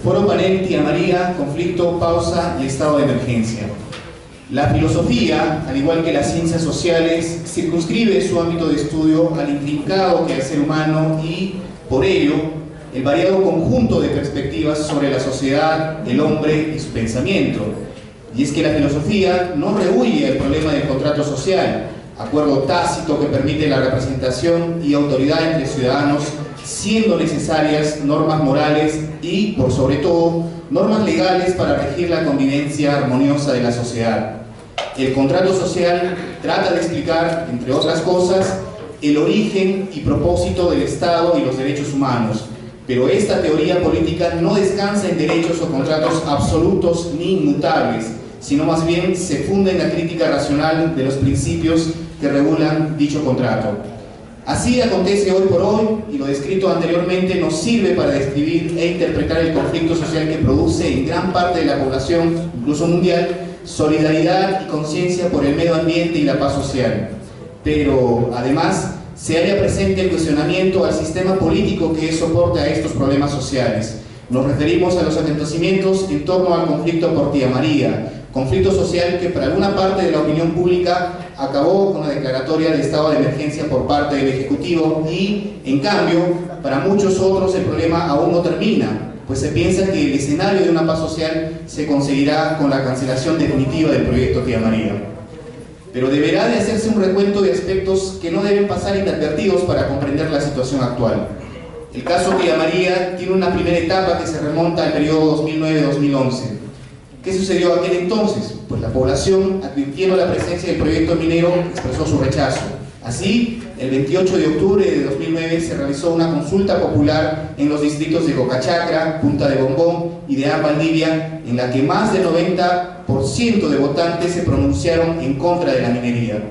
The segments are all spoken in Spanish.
Foro Panel Tía María, conflicto, pausa y estado de emergencia. La filosofía, al igual que las ciencias sociales, circunscribe su ámbito de estudio al intrincado quehacer humano y, por ello, el variado conjunto de perspectivas sobre la sociedad, el hombre y su pensamiento. Y es que la filosofía no rehúye el problema del contrato social, acuerdo tácito que permite la representación y autoridad entre ciudadanos, siendo necesarias normas morales y, por sobre todo, normas legales para regir la convivencia armoniosa de la sociedad. El contrato social trata de explicar, entre otras cosas, el origen y propósito del Estado y los derechos humanos, pero esta teoría política no descansa en derechos o contratos absolutos ni inmutables, sino más bien se funda en la crítica racional de los principios que regulan dicho contrato. Así acontece hoy por hoy, y lo descrito anteriormente nos sirve para describir e interpretar el conflicto social que produce en gran parte de la población, incluso mundial, solidaridad y conciencia por el medio ambiente y la paz social. Pero, además, se halla presente el cuestionamiento al sistema político que soporta a estos problemas sociales. Nos referimos a los acontecimientos en torno al conflicto por Tía María, conflicto social que para alguna parte de la opinión pública acabó con la declaratoria de estado de emergencia por parte del Ejecutivo y, en cambio, para muchos otros el problema aún no termina, pues se piensa que el escenario de una paz social se conseguirá con la cancelación definitiva del proyecto Tía María. Pero deberá de hacerse un recuento de aspectos que no deben pasar inadvertidos para comprender la situación actual. El caso Tía María tiene una primera etapa que se remonta al periodo 2009-2011. ¿Qué sucedió aquel entonces? Pues la población, advirtiendo la presencia del proyecto minero, expresó su rechazo. Así, el 28 de octubre de 2009 se realizó una consulta popular en los distritos de Cocachacra, Punta de Bombón y de Valdivia, en la que más del 90% de votantes se pronunciaron en contra de la minería.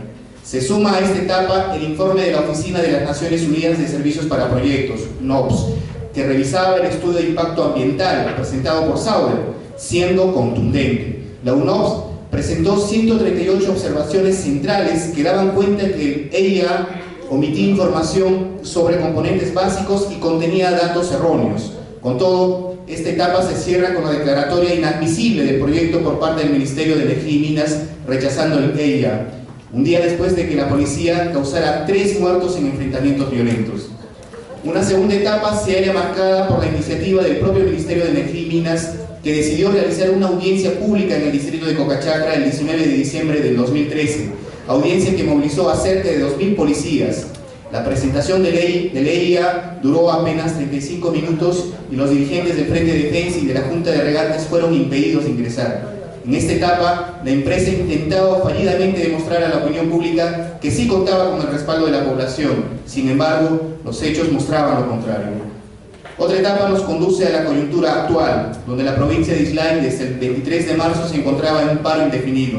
Se suma a esta etapa el informe de la Oficina de las Naciones Unidas de Servicios para Proyectos, NOPS, que revisaba el estudio de impacto ambiental presentado por Sauer, siendo contundente. La UNOPS presentó 138 observaciones centrales que daban cuenta que el EIA omitía información sobre componentes básicos y contenía datos erróneos. Con todo, esta etapa se cierra con la declaratoria inadmisible del proyecto por parte del Ministerio de Energía y Minas, rechazando el EIA, un día después de que la policía causara 3 muertos en enfrentamientos violentos. Una segunda etapa se halla marcada por la iniciativa del propio Ministerio de Energía y Minas, que decidió realizar una audiencia pública en el distrito de Cocachacra el 19 de diciembre del 2013, audiencia que movilizó a cerca de 2.000 policías. La presentación de EIA duró apenas 35 minutos y los dirigentes del Frente de Defensa y de la Junta de Regantes fueron impedidos de ingresar. En esta etapa, la empresa intentaba fallidamente demostrar a la opinión pública que sí contaba con el respaldo de la población. Sin embargo, los hechos mostraban lo contrario. Otra etapa nos conduce a la coyuntura actual, donde la provincia de Islay desde el 23 de marzo se encontraba en un paro indefinido,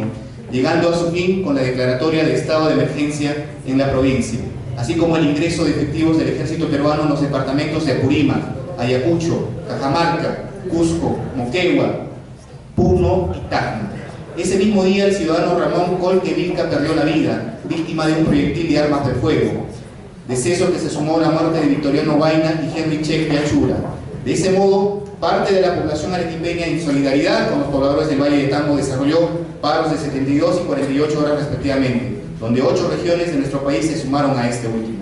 llegando a su fin con la declaratoria de estado de emergencia en la provincia, así como el ingreso de efectivos del ejército peruano en los departamentos de Apurímac, Ayacucho, Cajamarca, Cusco, Moquegua, Puno y Tacna. Ese mismo día el ciudadano Ramón Colque Vilca perdió la vida, víctima de un proyectil de armas de fuego. Deceso que se sumó a la muerte de Victoriano Vaina y Henry Che Piachura. De ese modo, parte de la población arequipeña, en solidaridad con los pobladores del Valle de Tambo, desarrolló paros de 72 y 48 horas respectivamente, donde 8 regiones de nuestro país se sumaron a este último.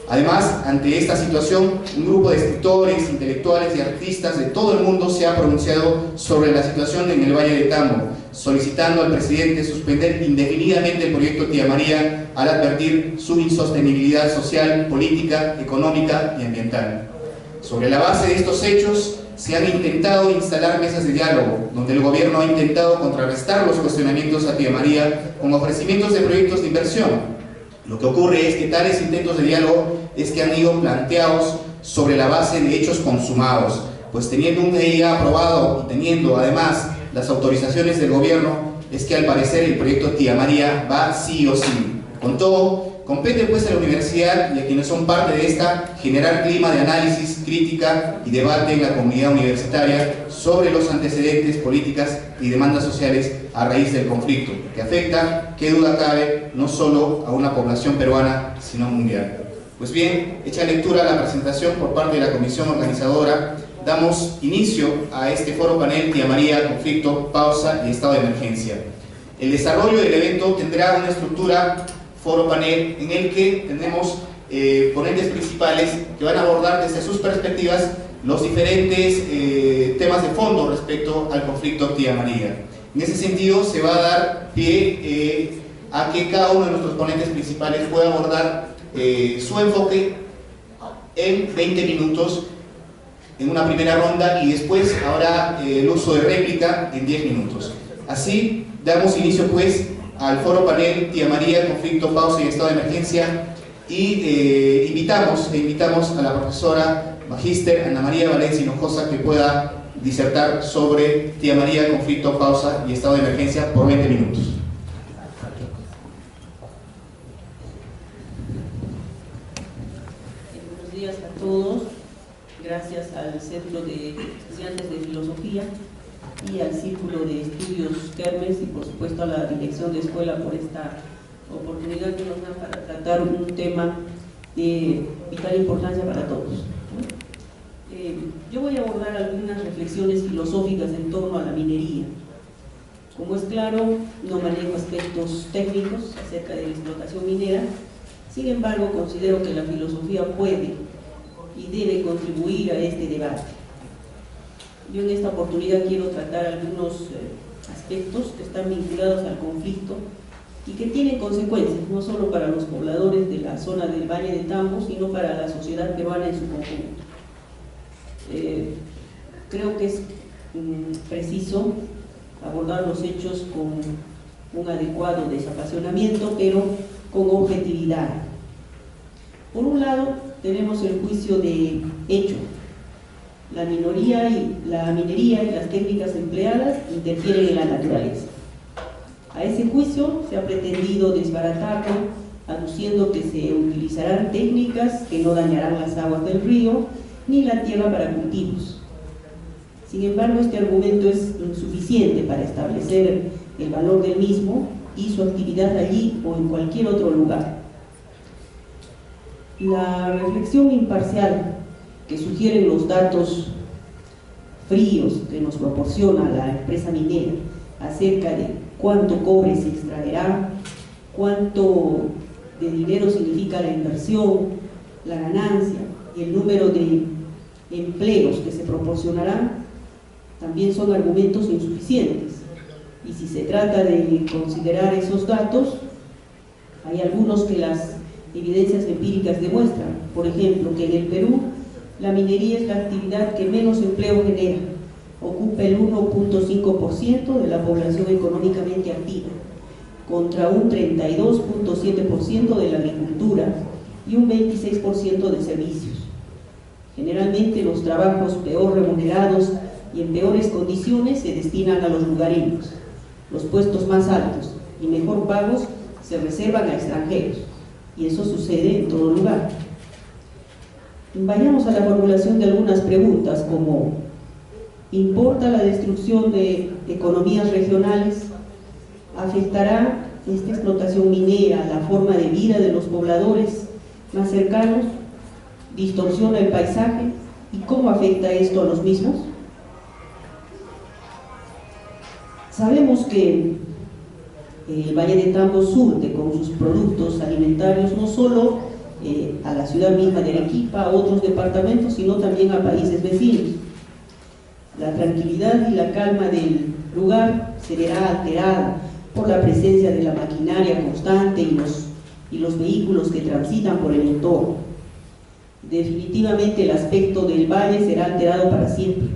Además, ante esta situación, un grupo de escritores, intelectuales y artistas de todo el mundo se ha pronunciado sobre la situación en el Valle de Tambo, solicitando al presidente suspender indefinidamente el proyecto Tía María al advertir su insostenibilidad social, política, económica y ambiental. Sobre la base de estos hechos, se han intentado instalar mesas de diálogo, donde el gobierno ha intentado contrarrestar los cuestionamientos a Tía María con ofrecimientos de proyectos de inversión. Lo que ocurre es que tales intentos de diálogo han ido planteados sobre la base de hechos consumados, pues teniendo un EIA aprobado y teniendo además las autorizaciones del gobierno, es que al parecer el proyecto Tía María va sí o sí. Con todo, compete pues a la universidad y a quienes son parte de esta generar clima de análisis, crítica y debate en la comunidad universitaria sobre los antecedentes, políticas y demandas sociales a raíz del conflicto, que afecta, qué duda cabe, no solo a una población peruana, sino mundial. Pues bien, hecha lectura a la presentación por parte de la comisión organizadora, damos inicio a este foro panel Tía María, conflicto, pausa y estado de emergencia. El desarrollo del evento tendrá una estructura foro panel en el que tenemos ponentes principales que van a abordar desde sus perspectivas los diferentes temas de fondo respecto al conflicto Tía María. En ese sentido se va a dar pie a que cada uno de nuestros ponentes principales pueda abordar su enfoque en 20 minutos en una primera ronda, y después habrá el uso de réplica en 10 minutos. Así damos inicio pues al foro panel Tía María, conflicto, pausa y estado de emergencia, y invitamos a la profesora magíster Ana María Valencia Hinojosa que pueda disertar sobre Tía María, conflicto, pausa y estado de emergencia por 20 minutos. Buenos días a todos. Gracias al Centro de Estudiantes de Filosofía y al Círculo de Estudios Kermes y por supuesto a la Dirección de Escuela por esta oportunidad que nos dan para tratar un tema de vital importancia para todos. Yo voy a abordar algunas reflexiones filosóficas en torno a la minería. Como es claro, no manejo aspectos técnicos acerca de la explotación minera, sin embargo considero que la filosofía puede y debe contribuir a este debate. Yo en esta oportunidad quiero tratar algunos aspectos que están vinculados al conflicto y que tienen consecuencias, no solo para los pobladores de la zona del Valle de Tambo, sino para la sociedad peruana en su conjunto. Creo que es preciso abordar los hechos con un adecuado desapasionamiento, pero con objetividad. Por un lado, tenemos el juicio de hecho. La minería y las técnicas empleadas interfieren en la naturaleza. A ese juicio se ha pretendido desbaratarlo, aduciendo que se utilizarán técnicas que no dañarán las aguas del río ni la tierra para cultivos. Sin embargo, este argumento es insuficiente para establecer el valor del mismo y su actividad allí o en cualquier otro lugar. La reflexión imparcial que sugieren los datos fríos que nos proporciona la empresa minera acerca de cuánto cobre se extraerá, cuánto de dinero significa la inversión, la ganancia y el número de empleos que se proporcionarán, también son argumentos insuficientes. Y si se trata de considerar esos datos, hay algunos que las evidencias empíricas demuestran. Por ejemplo, que en el Perú la minería es la actividad que menos empleo genera, ocupa el 1.5% de la población económicamente activa, contra un 32.7% de la agricultura y un 26% de servicios. Generalmente los trabajos peor remunerados y en peores condiciones se destinan a los lugareños. Los puestos más altos y mejor pagos se reservan a extranjeros, y eso sucede en todo lugar. Vayamos a la formulación de algunas preguntas como: ¿importa la destrucción de economías regionales? ¿Afectará esta explotación minera la forma de vida de los pobladores más cercanos? ¿Distorsiona el paisaje? ¿Y cómo afecta esto a los mismos? Sabemos que el Valle de Tambo surte con sus productos alimentarios no solo a la ciudad misma de Arequipa, a otros departamentos, sino también a países vecinos. La tranquilidad y la calma del lugar se verá alterada por la presencia de la maquinaria constante y los vehículos que transitan por el entorno. Definitivamente el aspecto del valle será alterado para siempre.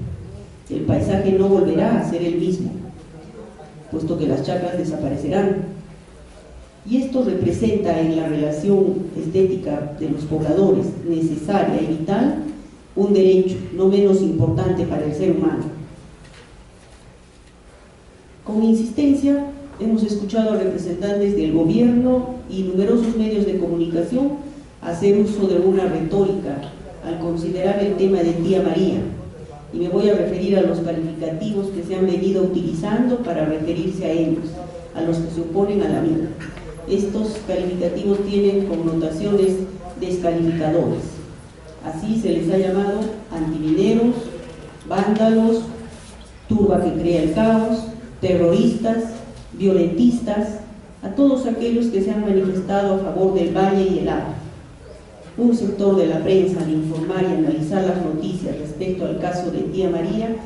El paisaje no volverá a ser el mismo, puesto que las chacras desaparecerán. Y esto representa en la relación estética de los pobladores, necesaria y vital, un derecho no menos importante para el ser humano. Con insistencia hemos escuchado a representantes del gobierno y numerosos medios de comunicación hacer uso de una retórica al considerar el tema de Tía María, y me voy a referir a los calificativos que se han venido utilizando para referirse a ellos, a los que se oponen a la mina. Estos calificativos tienen connotaciones descalificadoras. Así se les ha llamado antimineros, vándalos, turba que crea el caos, terroristas, violentistas, a todos aquellos que se han manifestado a favor del Valle y el agua. Un sector de la prensa, al informar y analizar las noticias respecto al caso de Tía María,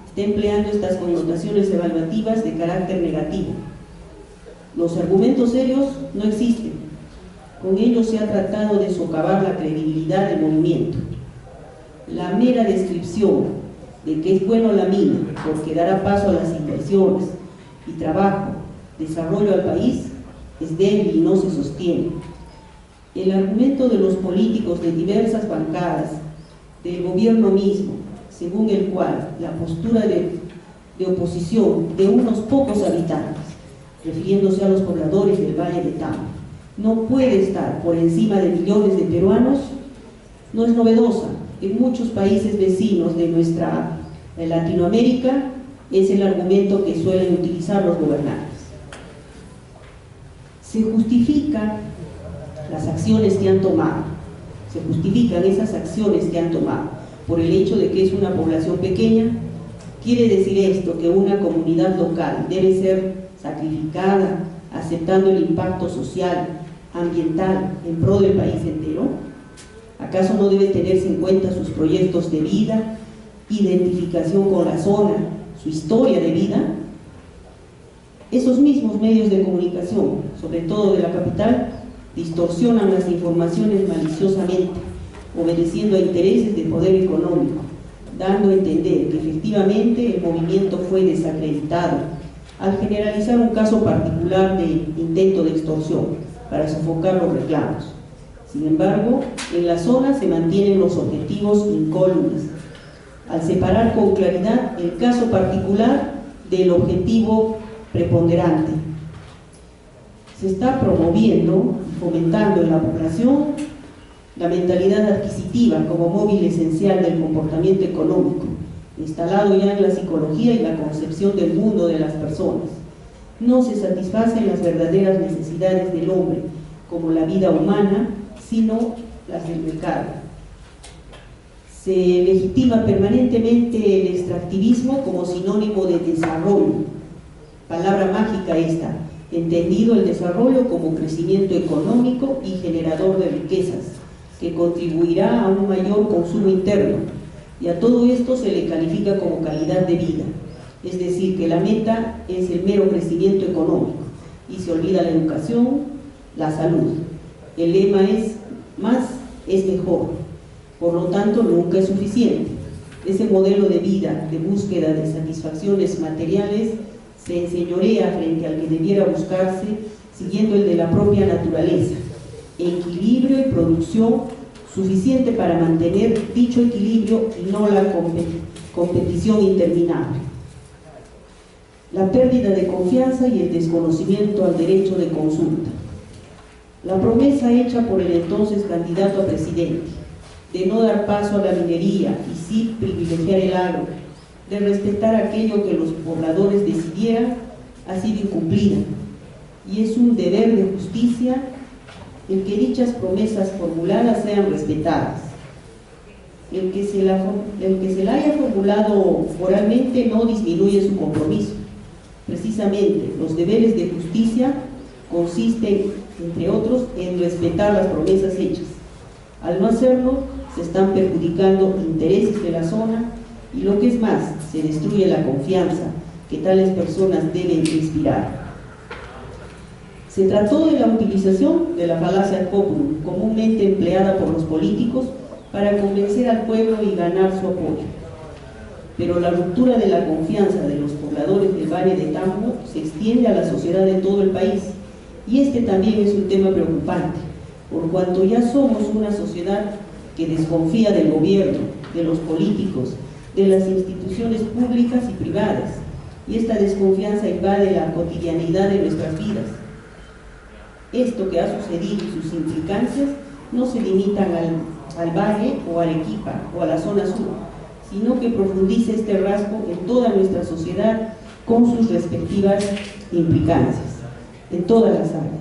está empleando estas connotaciones evaluativas de carácter negativo. Los argumentos serios no existen. Con ellos se ha tratado de socavar la credibilidad del movimiento. La mera descripción de que es bueno la mina porque dará paso a las inversiones y trabajo, desarrollo al país, es débil y no se sostiene. El argumento de los políticos de diversas bancadas, del gobierno mismo, según el cual la postura de oposición de unos pocos habitantes, refiriéndose a los pobladores del Valle de Tambo, no puede estar por encima de millones de peruanos, no es novedosa. En muchos países vecinos de Latinoamérica es el argumento que suelen utilizar los gobernantes. Se justifican las acciones que han tomado, se justifican esas acciones que han tomado por el hecho de que es una población pequeña. ¿Quiere decir esto que una comunidad local debe ser sacrificada aceptando el impacto social, ambiental en pro del país entero? ¿Acaso no debe tenerse en cuenta sus proyectos de vida, identificación con la zona, su historia de vida? Esos mismos medios de comunicación, sobre todo de la capital, distorsionan las informaciones maliciosamente, obedeciendo a intereses de poder económico, dando a entender que efectivamente el movimiento fue desacreditado al generalizar un caso particular de intento de extorsión para sofocar los reclamos. Sin embargo, en la zona se mantienen los objetivos incólumes, al separar con claridad el caso particular del objetivo preponderante. Se está promoviendo y fomentando en la población la mentalidad adquisitiva como móvil esencial del comportamiento económico, instalado ya en la psicología y la concepción del mundo de las personas. No se satisfacen las verdaderas necesidades del hombre, como la vida humana, sino las del mercado. Se legitima permanentemente el extractivismo como sinónimo de desarrollo, palabra mágica esta, entendido el desarrollo como crecimiento económico y generador de riquezas, que contribuirá a un mayor consumo interno, y a todo esto se le califica como calidad de vida, es decir, que la meta es el mero crecimiento económico, y se olvida la educación, la salud. El lema es: más es mejor, por lo tanto nunca es suficiente. Ese modelo de vida, de búsqueda de satisfacciones materiales, se enseñorea frente al que debiera buscarse siguiendo el de la propia naturaleza, equilibrio y producción suficiente para mantener dicho equilibrio y no la competición interminable. La pérdida de confianza y el desconocimiento al derecho de consulta. La promesa hecha por el entonces candidato a presidente de no dar paso a la minería y sí privilegiar el agro, de respetar aquello que los pobladores decidieran, ha sido incumplida, y es un deber de justicia el que dichas promesas formuladas sean respetadas. El que se la haya formulado oralmente no disminuye su compromiso. Precisamente los deberes de justicia consisten, entre otros, en respetar las promesas hechas. Al no hacerlo, se están perjudicando intereses de la zona y, lo que es más, se destruye la confianza que tales personas deben inspirar. Se trató de la utilización de la falacia ad populum, comúnmente empleada por los políticos para convencer al pueblo y ganar su apoyo. Pero la ruptura de la confianza de los pobladores del Valle de Tambo se extiende a la sociedad de todo el país, y este también es un tema preocupante, por cuanto ya somos una sociedad que desconfía del gobierno, de los políticos, de las instituciones públicas y privadas, y esta desconfianza invade la cotidianidad de nuestras vidas. Esto que ha sucedido y sus implicancias no se limitan al Valle o a Arequipa o a la zona sur, sino que profundiza este rasgo en toda nuestra sociedad con sus respectivas implicancias, en todas las áreas.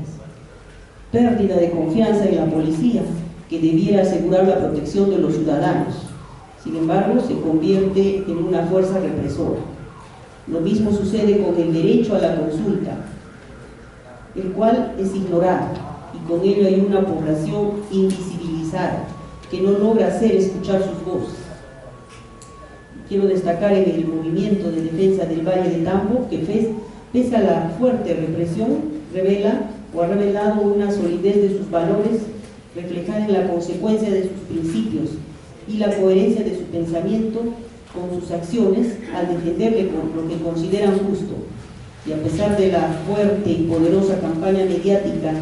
Pérdida de confianza en la policía, que debiera asegurar la protección de los ciudadanos. Sin embargo, se convierte en una fuerza represora. Lo mismo sucede con el derecho a la consulta, el cual es ignorado, y con ello hay una población invisibilizada que no logra hacer escuchar sus voces. Quiero destacar en el movimiento de defensa del Valle de Tambo que pese a la fuerte represión revela o ha revelado una solidez de sus valores reflejada en la consecuencia de sus principios y la coherencia de su pensamiento con sus acciones al defenderle por lo que consideran justo. Y a pesar de la fuerte y poderosa campaña mediática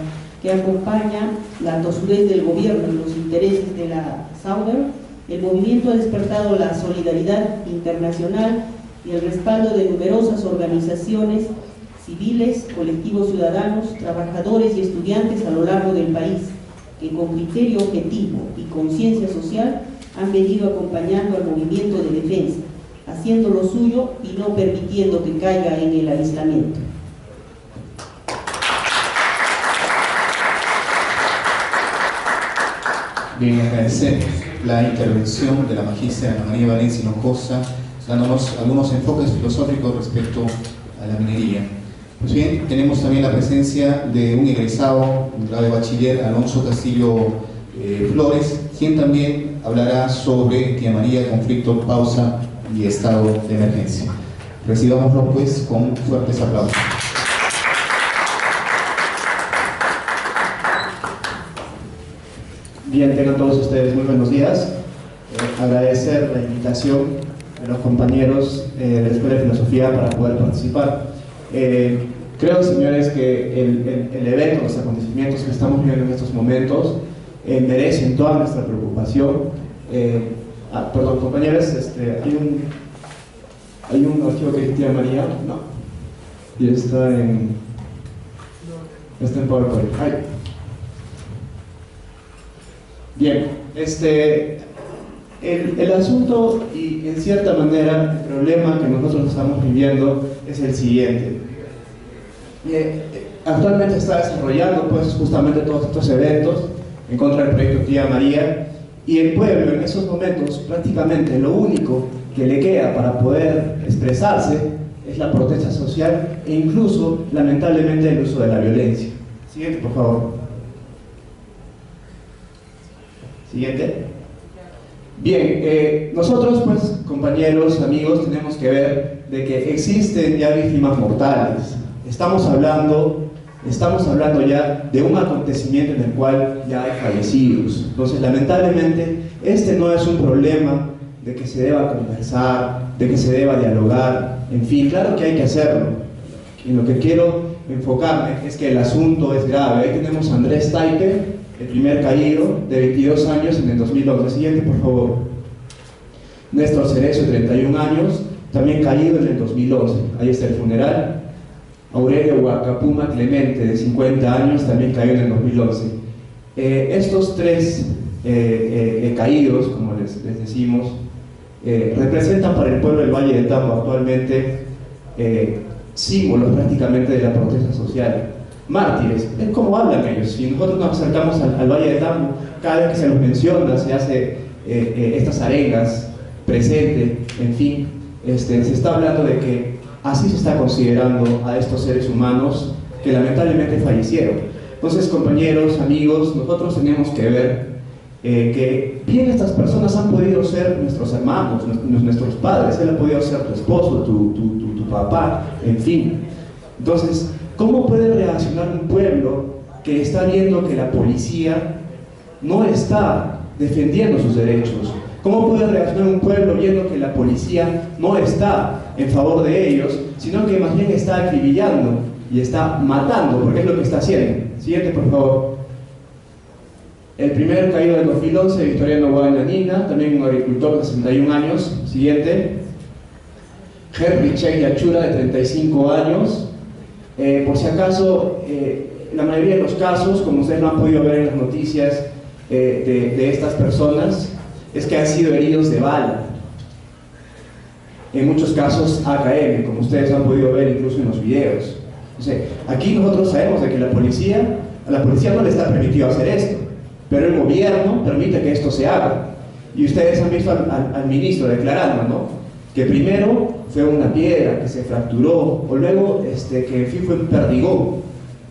que acompaña la tosudez del gobierno y los intereses de la Sauber, el movimiento ha despertado la solidaridad internacional y el respaldo de numerosas organizaciones civiles, colectivos ciudadanos, trabajadores y estudiantes a lo largo del país, que con criterio objetivo y conciencia social han venido acompañando al movimiento de defensa, haciendo lo suyo y no permitiendo que caiga en el aislamiento. Bien, agradecer la intervención de la magistra Ana María Valencia Hinojosa, dándonos algunos enfoques filosóficos respecto a la minería. Pues bien, tenemos también la presencia de un egresado, un grado de bachiller, Alonso Castillo Flores, quien también hablará sobre Tía María, conflicto, pausa y estado de emergencia. Recibámoslo pues con fuertes aplausos. Bien, tengan todos ustedes muy buenos días. Agradecer la invitación de los compañeros de la Escuela de Filosofía para poder participar. Creo, señores, que el evento, los acontecimientos que estamos viviendo en estos momentos merecen toda nuestra preocupación. Perdón, compañeros, hay un archivo que dice Tía María, no, y está en PowerPoint. Ay. Bien, el asunto y en cierta manera el problema que nosotros estamos viviendo es el siguiente. Actualmente está desarrollando pues justamente todos estos eventos en contra del proyecto Tía María, y el pueblo en esos momentos prácticamente lo único que le queda para poder expresarse es la protesta social e incluso lamentablemente el uso de la violencia. Siguiente, por favor. Siguiente. Bien, nosotros pues, compañeros, amigos, tenemos que ver de que existen ya víctimas mortales. Estamos hablando ya de un acontecimiento en el cual ya hay fallecidos. Entonces, lamentablemente, este no es un problema de que se deba conversar, de que se deba dialogar, en fin, claro que hay que hacerlo. En lo que quiero enfocarme es que el asunto es grave. Ahí tenemos a Andrés Taipe, el primer caído, de 22 años en el 2011. Siguiente, por favor. Néstor Cerezo, 31 años, también caído en el 2011. Ahí está el funeral. Aurelio Huacapuma Clemente, de 50 años, también cayó en el 2011. Estos tres caídos, como les decimos, representan para el pueblo del Valle de Tambo actualmente símbolos prácticamente de la protesta social. Mártires, es como hablan ellos. Si nosotros nos acercamos al Valle de Tambo, cada vez que se los menciona, se hace estas arengas presente, en fin, se está hablando de que así se está considerando a estos seres humanos que lamentablemente fallecieron. Entonces, compañeros, amigos, nosotros tenemos que ver que bien estas personas han podido ser nuestros hermanos, nuestros padres, él ha podido ser tu esposo, tu papá, en fin. Entonces, ¿cómo puede reaccionar un pueblo que está viendo que la policía no está defendiendo sus derechos? ¿Cómo puede reaccionar un pueblo viendo que la policía no está en favor de ellos, sino que más bien está acribillando y está matando, porque es lo que está haciendo? Siguiente, por favor. El primer caído del 2011, Victoriano Guayananina, también un agricultor de 61 años. Siguiente. Henry Che Yachura, de 35 años. Por si acaso, la mayoría de los casos, como ustedes lo han podido ver en las noticias de estas personas, es que han sido heridos de bala. En muchos casos AKM, como ustedes han podido ver incluso en los videos. Entonces, aquí nosotros sabemos de que a la policía no le está permitido hacer esto, pero el gobierno permite que esto se haga. Y ustedes han visto al ministro declarando, ¿no? Que primero fue una piedra que se fracturó, o luego que fue un perdigón.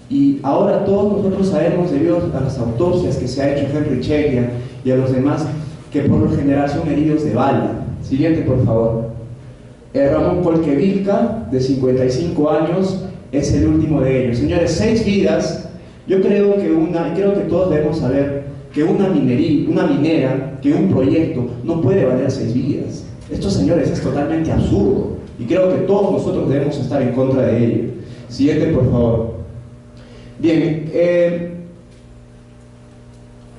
Y ahora todos nosotros sabemos, debido a las autopsias que se ha hecho Henry Cheria y a los demás, que por lo general son heridos de bala. Siguiente, por favor. Ramón Colquevilca, de 55 años, es el último de ellos. Señores, 6 vidas. Yo creo que todos debemos saber que una minera, que un proyecto no puede valer 6 vidas. Esto, señores, es totalmente absurdo y creo que todos nosotros debemos estar en contra de ello. Siguiente, por favor. Bien,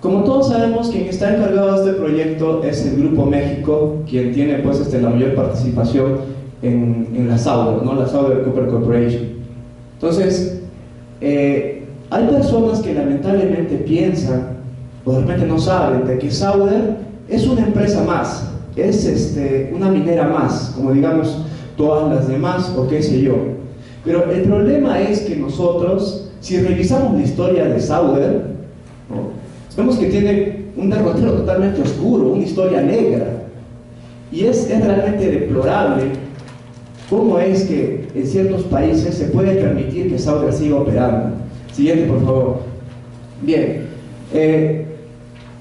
como todos sabemos, quien está encargado de este proyecto es el Grupo México, quien tiene pues la mayor participación en la Sauder, ¿no? La Sauder Copper Corporation. Entonces, hay personas que lamentablemente piensan o de repente no saben de que Sauder es una empresa más, es una minera más, como digamos todas las demás o qué sé yo. Pero el problema es que nosotros, si revisamos la historia de Sauder, ¿no?, vemos que tiene un derrotero totalmente oscuro, una historia negra, y es realmente deplorable cómo es que en ciertos países se puede permitir que Sauder siga operando. Siguiente, por favor. Bien,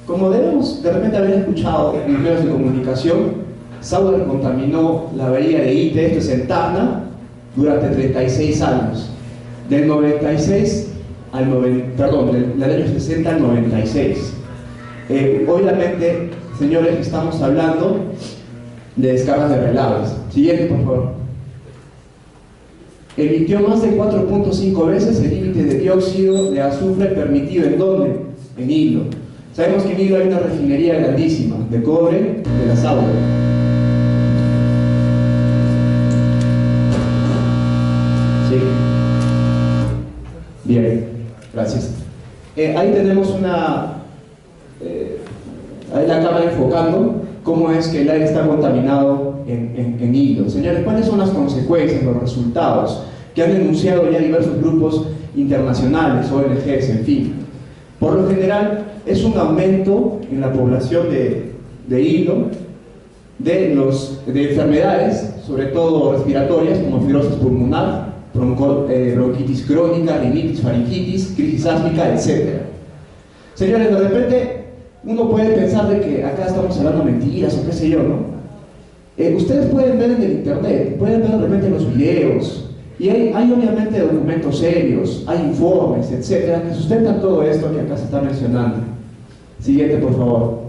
como debemos de repente haber escuchado en los medios de comunicación, Sauder contaminó la bahía de Ite, esto es en Tacna, durante 36 años, del 96 del año 60 al 96. Obviamente, señores, estamos hablando de descargas de relaves. Siguiente, por favor. Emitió más de 4.5 veces el límite de dióxido de azufre permitido. ¿En dónde? En Hilo. Sabemos que en Hilo hay una refinería grandísima de cobre de la Sauder. Sí. Bien, gracias. Ahí tenemos ahí la cámara enfocando cómo es que el aire está contaminado en Hilo. Señores, ¿cuáles son las consecuencias, los resultados que han denunciado ya diversos grupos internacionales, ONGs, en fin? Por lo general, es un aumento en la población de Hilo de enfermedades, sobre todo respiratorias, como fibrosis pulmonar, bronquitis crónica, rinitis, faringitis, crisis ásmica, etc. Señores, de repente uno puede pensar de que acá estamos hablando mentiras o qué sé yo, ¿no? Ustedes pueden ver en el internet, pueden ver de repente los videos, y hay obviamente documentos serios, hay informes, etcétera, que sustentan todo esto que acá se está mencionando. Siguiente, por favor.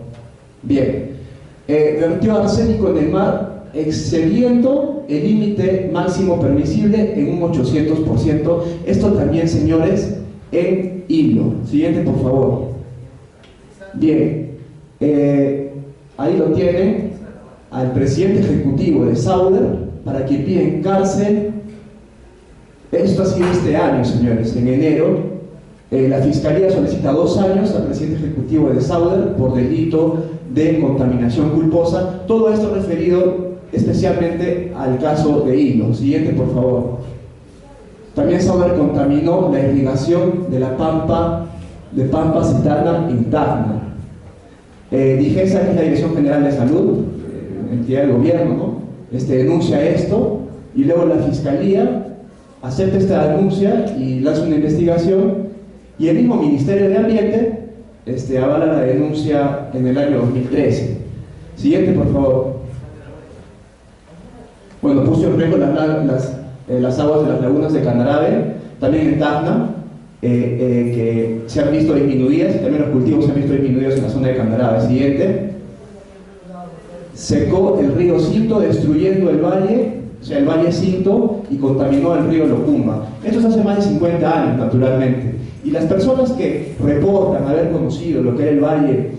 Bien, vertió arsénico en el mar, excediendo el límite máximo permisible en un 800%. Esto también, señores, en Hilo. Siguiente, por favor. Bien, ahí lo tienen al presidente ejecutivo de Sauder para que piden cárcel. Esto ha sido este año, señores, en enero. La Fiscalía solicita 2 años al presidente ejecutivo de Sauder por delito de contaminación culposa. Todo esto referido especialmente al caso de Hilo. Siguiente, por favor. También Sauder contaminó la irrigación de la Pampa Citana en Tacna. DIGESA, que es la Dirección General de Salud, entidad del gobierno, ¿no?, denuncia esto, y luego la Fiscalía acepta esta denuncia y lanza una investigación, y el mismo Ministerio de Ambiente avala la denuncia en el año 2013. Siguiente, por favor. Bueno, puso en riesgo las aguas de las lagunas de Candarave, también en Tacna, que se han visto disminuidas, y también los cultivos se han visto disminuidos en la zona de Candarave. Siguiente. Secó el río Cinto, destruyendo el valle, o sea, el valle Cinto, y contaminó el río Locumba. Esto es hace más de 50 años, naturalmente. Y las personas que reportan haber conocido lo que era el valle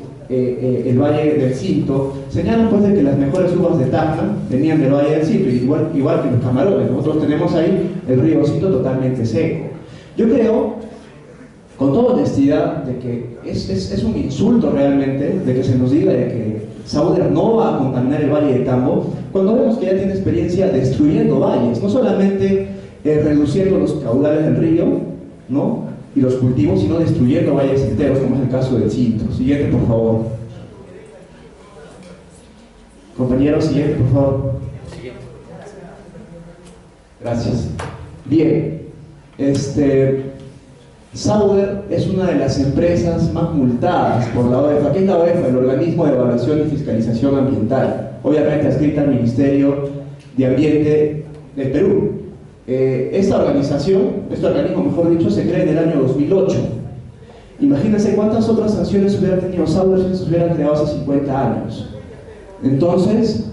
del Cinto, señalan pues de que las mejores uvas de Tacna venían del valle del Cinto, igual que los camarones. Nosotros tenemos ahí el río Cinto totalmente seco. Yo creo, con toda honestidad, de que es un insulto realmente de que se nos diga de que Sauder no va a contaminar el valle de Tambo, cuando vemos que ya tiene experiencia destruyendo valles, no solamente reduciendo los caudales del río, ¿no?, y los cultivos, sino destruyendo valles enteros, como es el caso del Cinto. Siguiente, por favor. Compañero, siguiente, por favor. Gracias. Bien, Sauder es una de las empresas más multadas por la OEFA. ¿Qué es la OEFA? El Organismo de Evaluación y Fiscalización Ambiental, obviamente adscrita al Ministerio de Ambiente del Perú. Esta organización, este organismo mejor dicho, se crea en el año 2008. Imagínense cuántas otras sanciones hubiera tenido Sauder si se hubiera creado hace 50 años. Entonces,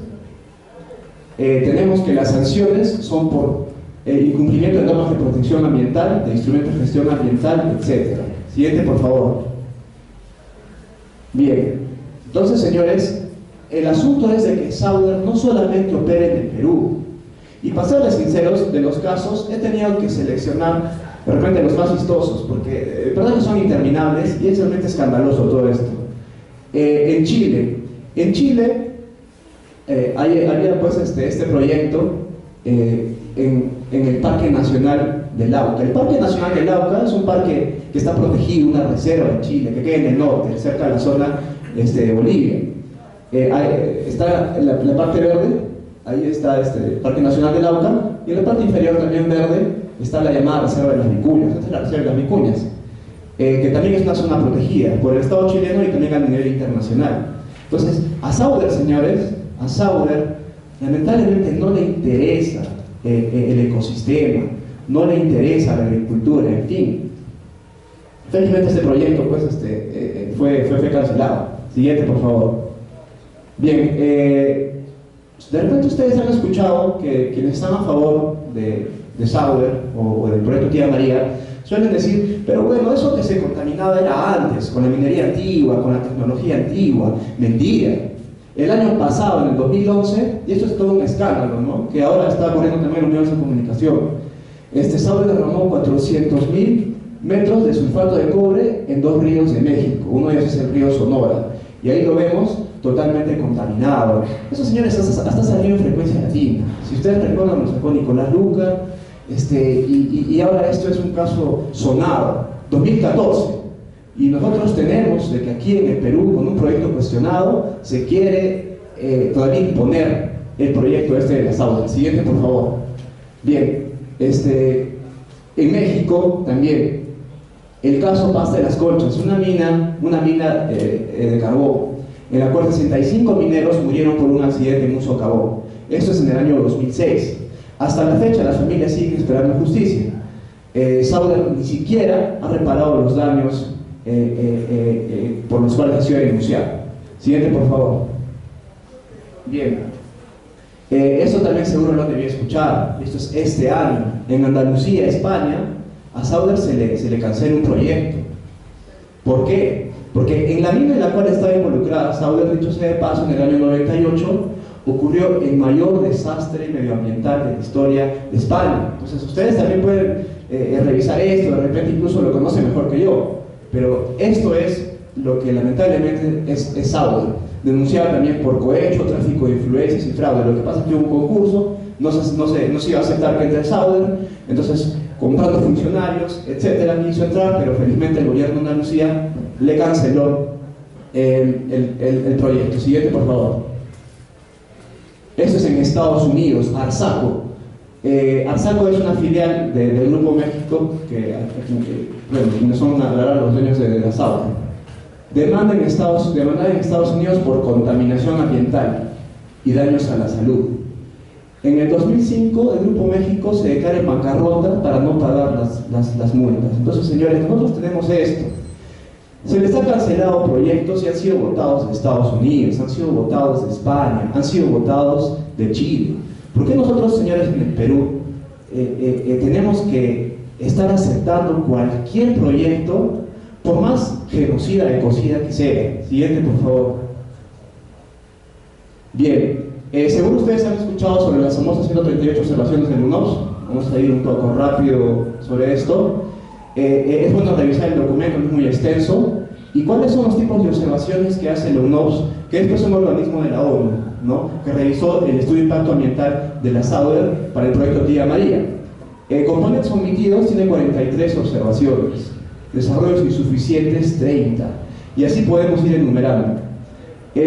tenemos que las sanciones son por incumplimiento de normas de protección ambiental, de instrumentos de gestión ambiental, etc. Siguiente, por favor. Bien, entonces, señores, el asunto es de que Sauder no solamente opera en el Perú. Y para serles sinceros, de los casos he tenido que seleccionar de repente los más vistosos, porque de verdad que son interminables y es realmente escandaloso todo esto. En Chile había pues este proyecto en el Parque Nacional del Lauca. El Parque Nacional del Lauca es un parque que está protegido, una reserva en Chile, que queda en el norte, cerca de la zona de Bolivia. Está en la parte verde, ahí está el Parque Nacional del Lauca, y en la parte inferior también verde está la llamada Reserva de las Vicuñas. Esta es la Reserva de las Vicuñas, que también es una zona protegida por el Estado chileno y también a nivel internacional. Entonces, a Sauder, señores, a Sauder lamentablemente no le interesa el ecosistema, no le interesa la agricultura, en fin. Felizmente este proyecto pues, fue cancelado. Siguiente, por favor. Bien, de repente ustedes han escuchado que quienes están a favor de Sauder o del proyecto Tía María suelen decir, pero bueno, eso que se contaminaba era antes, con la minería antigua, con la tecnología antigua. Mentira. El año pasado, en el 2011, y esto es todo un escándalo, ¿no?, que ahora está corriendo también en los medios de comunicación, Sauder derramó 400.000 metros de sulfato de cobre en 2 ríos de México. Uno de ellos es el río Sonora, y ahí lo vemos totalmente contaminado. Esos señores hasta salió en Frecuencia Latina. Si ustedes recuerdan, lo sacó Nicolás Lucar, y ahora esto es un caso sonado, 2014. Y nosotros tenemos de que aquí en el Perú, con un proyecto cuestionado, se quiere todavía imponer el proyecto de la Sauder. Siguiente, por favor. Bien, en México también, el caso Pasta de las Conchas, una mina de carbón, en la cual 65 mineros murieron por un accidente en un socavón. Esto es en el año 2006. Hasta la fecha, las familias siguen esperando justicia. Sauder ni siquiera ha reparado los daños por los cuales ha sido denunciado. Siguiente, por favor. Bien, esto también seguro lo debía escuchar. Esto es este año. En Andalucía, España, a Sauder se le cancela un proyecto. ¿Por qué? Porque en la mina en la cual estaba involucrada Sauder, dicho sea de paso, en el año 98 ocurrió el mayor desastre medioambiental de la historia de España. Entonces ustedes también pueden revisar esto, de repente incluso lo conocen mejor que yo. Pero esto es lo que lamentablemente es Sauder, denunciado también por cohecho, tráfico de influencias y fraude. Lo que pasa es que hubo un concurso, no se iba a aceptar que entre Sauder, entonces comprando funcionarios, etcétera, quiso entrar, pero felizmente el gobierno de Andalucía le canceló el proyecto. Siguiente, por favor. Esto es en Estados Unidos, Arsaco. Arsaco es una filial del Grupo México, quienes son los dueños de la Sauder. Demanda en Estados Unidos por contaminación ambiental y daños a la salud. En el 2005, el Grupo México se declara en bancarrota para no pagar las multas. Entonces, señores, nosotros tenemos esto. Se les ha cancelado proyectos y han sido votados de Estados Unidos, han sido votados de España, han sido votados de Chile. ¿Por qué nosotros, señores, en el Perú tenemos que estar aceptando cualquier proyecto, por más genocida, ecocida que sea? Siguiente, por favor. Bien, seguro ustedes han escuchado sobre las famosas 138 observaciones del UNOPS. Vamos a ir un poco rápido sobre esto. Es bueno revisar el documento, es muy extenso. ¿Y cuáles son los tipos de observaciones que hace el UNOPS? Que es un organismo de la ONU, ¿no?, que realizó el estudio de impacto ambiental de la Sauder para el proyecto Tía María. Componentes omitidos tiene 43 observaciones, desarrollos insuficientes 30, y así podemos ir enumerando.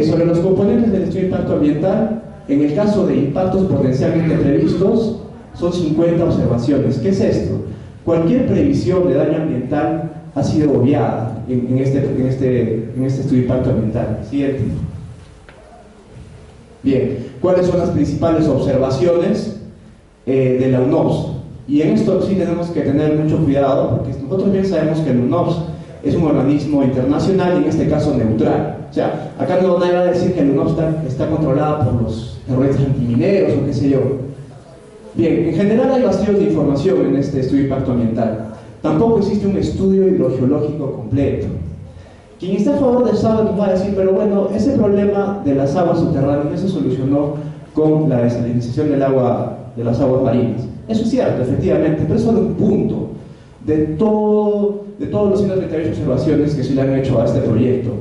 Sobre los componentes del estudio de impacto ambiental, en el caso de impactos potencialmente previstos, son 50 observaciones. ¿Qué es esto? Cualquier previsión de daño ambiental ha sido obviada en este estudio de impacto ambiental. Siguiente. Bien, ¿cuáles son las principales observaciones de la UNOPS? Y en esto sí tenemos que tener mucho cuidado, porque nosotros bien sabemos que el UNOPS es un organismo internacional y en este caso neutral. O sea, acá no nadie va a decir que el UNOPS está controlada por los terroristas antimineros o qué sé yo. Bien, en general hay vacíos de información en este estudio de impacto ambiental. Tampoco existe un estudio hidrogeológico completo. Quien está a favor del SAB nos va a decir, pero bueno, ese problema de las aguas subterráneas se solucionó con la desalinización del agua, de las aguas marinas. Eso es cierto, efectivamente, pero es solo un punto de todos los 138 observaciones que se le han hecho a este proyecto.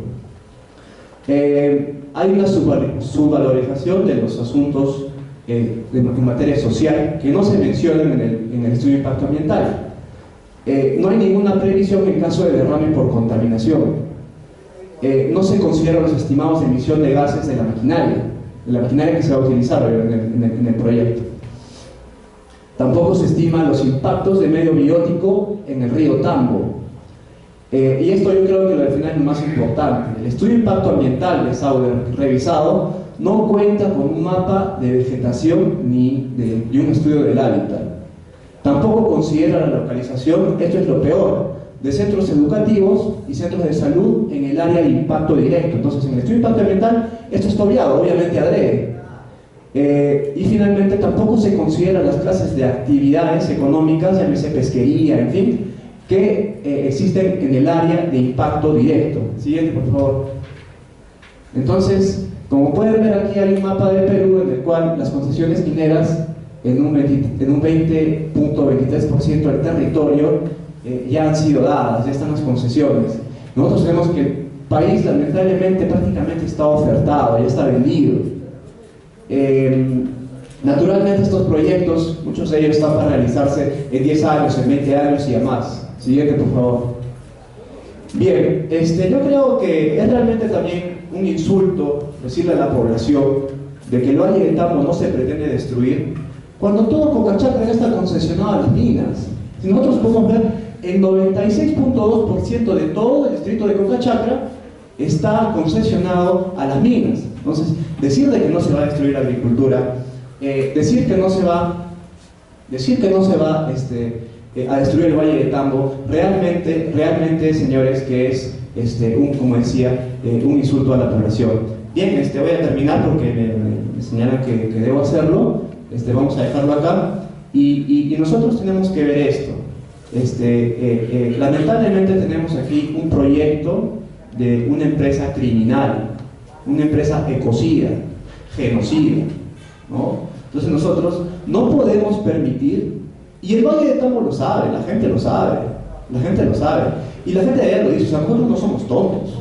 Hay una subvalorización de los asuntos en materia social que no se mencionan en el estudio de impacto ambiental. No hay ninguna previsión en caso de derrame por contaminación. No se consideran los estimados de emisión de gases de la maquinaria que se va a utilizar en el proyecto. Tampoco se estiman los impactos de medio biótico en el río Tambo. Y esto yo creo que al final es lo más importante. El estudio de impacto ambiental de Sauder revisado no cuenta con un mapa de vegetación ni un estudio del hábitat. Tampoco considera la localización, esto es lo peor, de centros educativos y centros de salud en el área de impacto directo. Entonces, en el estudio de impacto ambiental, esto está obviado, obviamente adrede. Y finalmente, tampoco se consideran las clases de actividades económicas, llámese pesquería, en fin, que existen en el área de impacto directo. Siguiente, por favor. Entonces, como pueden ver aquí hay un mapa de Perú en el cual las concesiones mineras en un 20.23% del territorio ya han sido dadas, ya están las concesiones. Nosotros vemos que el país lamentablemente prácticamente está ofertado, ya está vendido. Naturalmente estos proyectos, muchos de ellos están para realizarse en 10 años, en 20 años y a más. Siguiente, por favor. Bien, yo creo que es realmente también un insulto decirle a la población de que el Valle de Tambo no se pretende destruir, cuando todo Cocachacra ya está concesionado a las minas. Si nosotros podemos ver, el 96.2% de todo el distrito de Cocachacra está concesionado a las minas. Entonces, decir de que no se va a destruir la agricultura, decir que no se va a destruir el Valle de Tambo, realmente, señores, que es, como decía, un insulto a la población. Bien, voy a terminar porque me señalan que debo hacerlo. Vamos a dejarlo acá. Y nosotros tenemos que ver esto. Lamentablemente tenemos aquí un proyecto de una empresa criminal, una empresa ecocida, genocida, ¿no? Entonces nosotros no podemos permitir, y el Valle de Tambo lo sabe, la gente lo sabe, y la gente de allá lo dice, o sea, nosotros no somos tontos,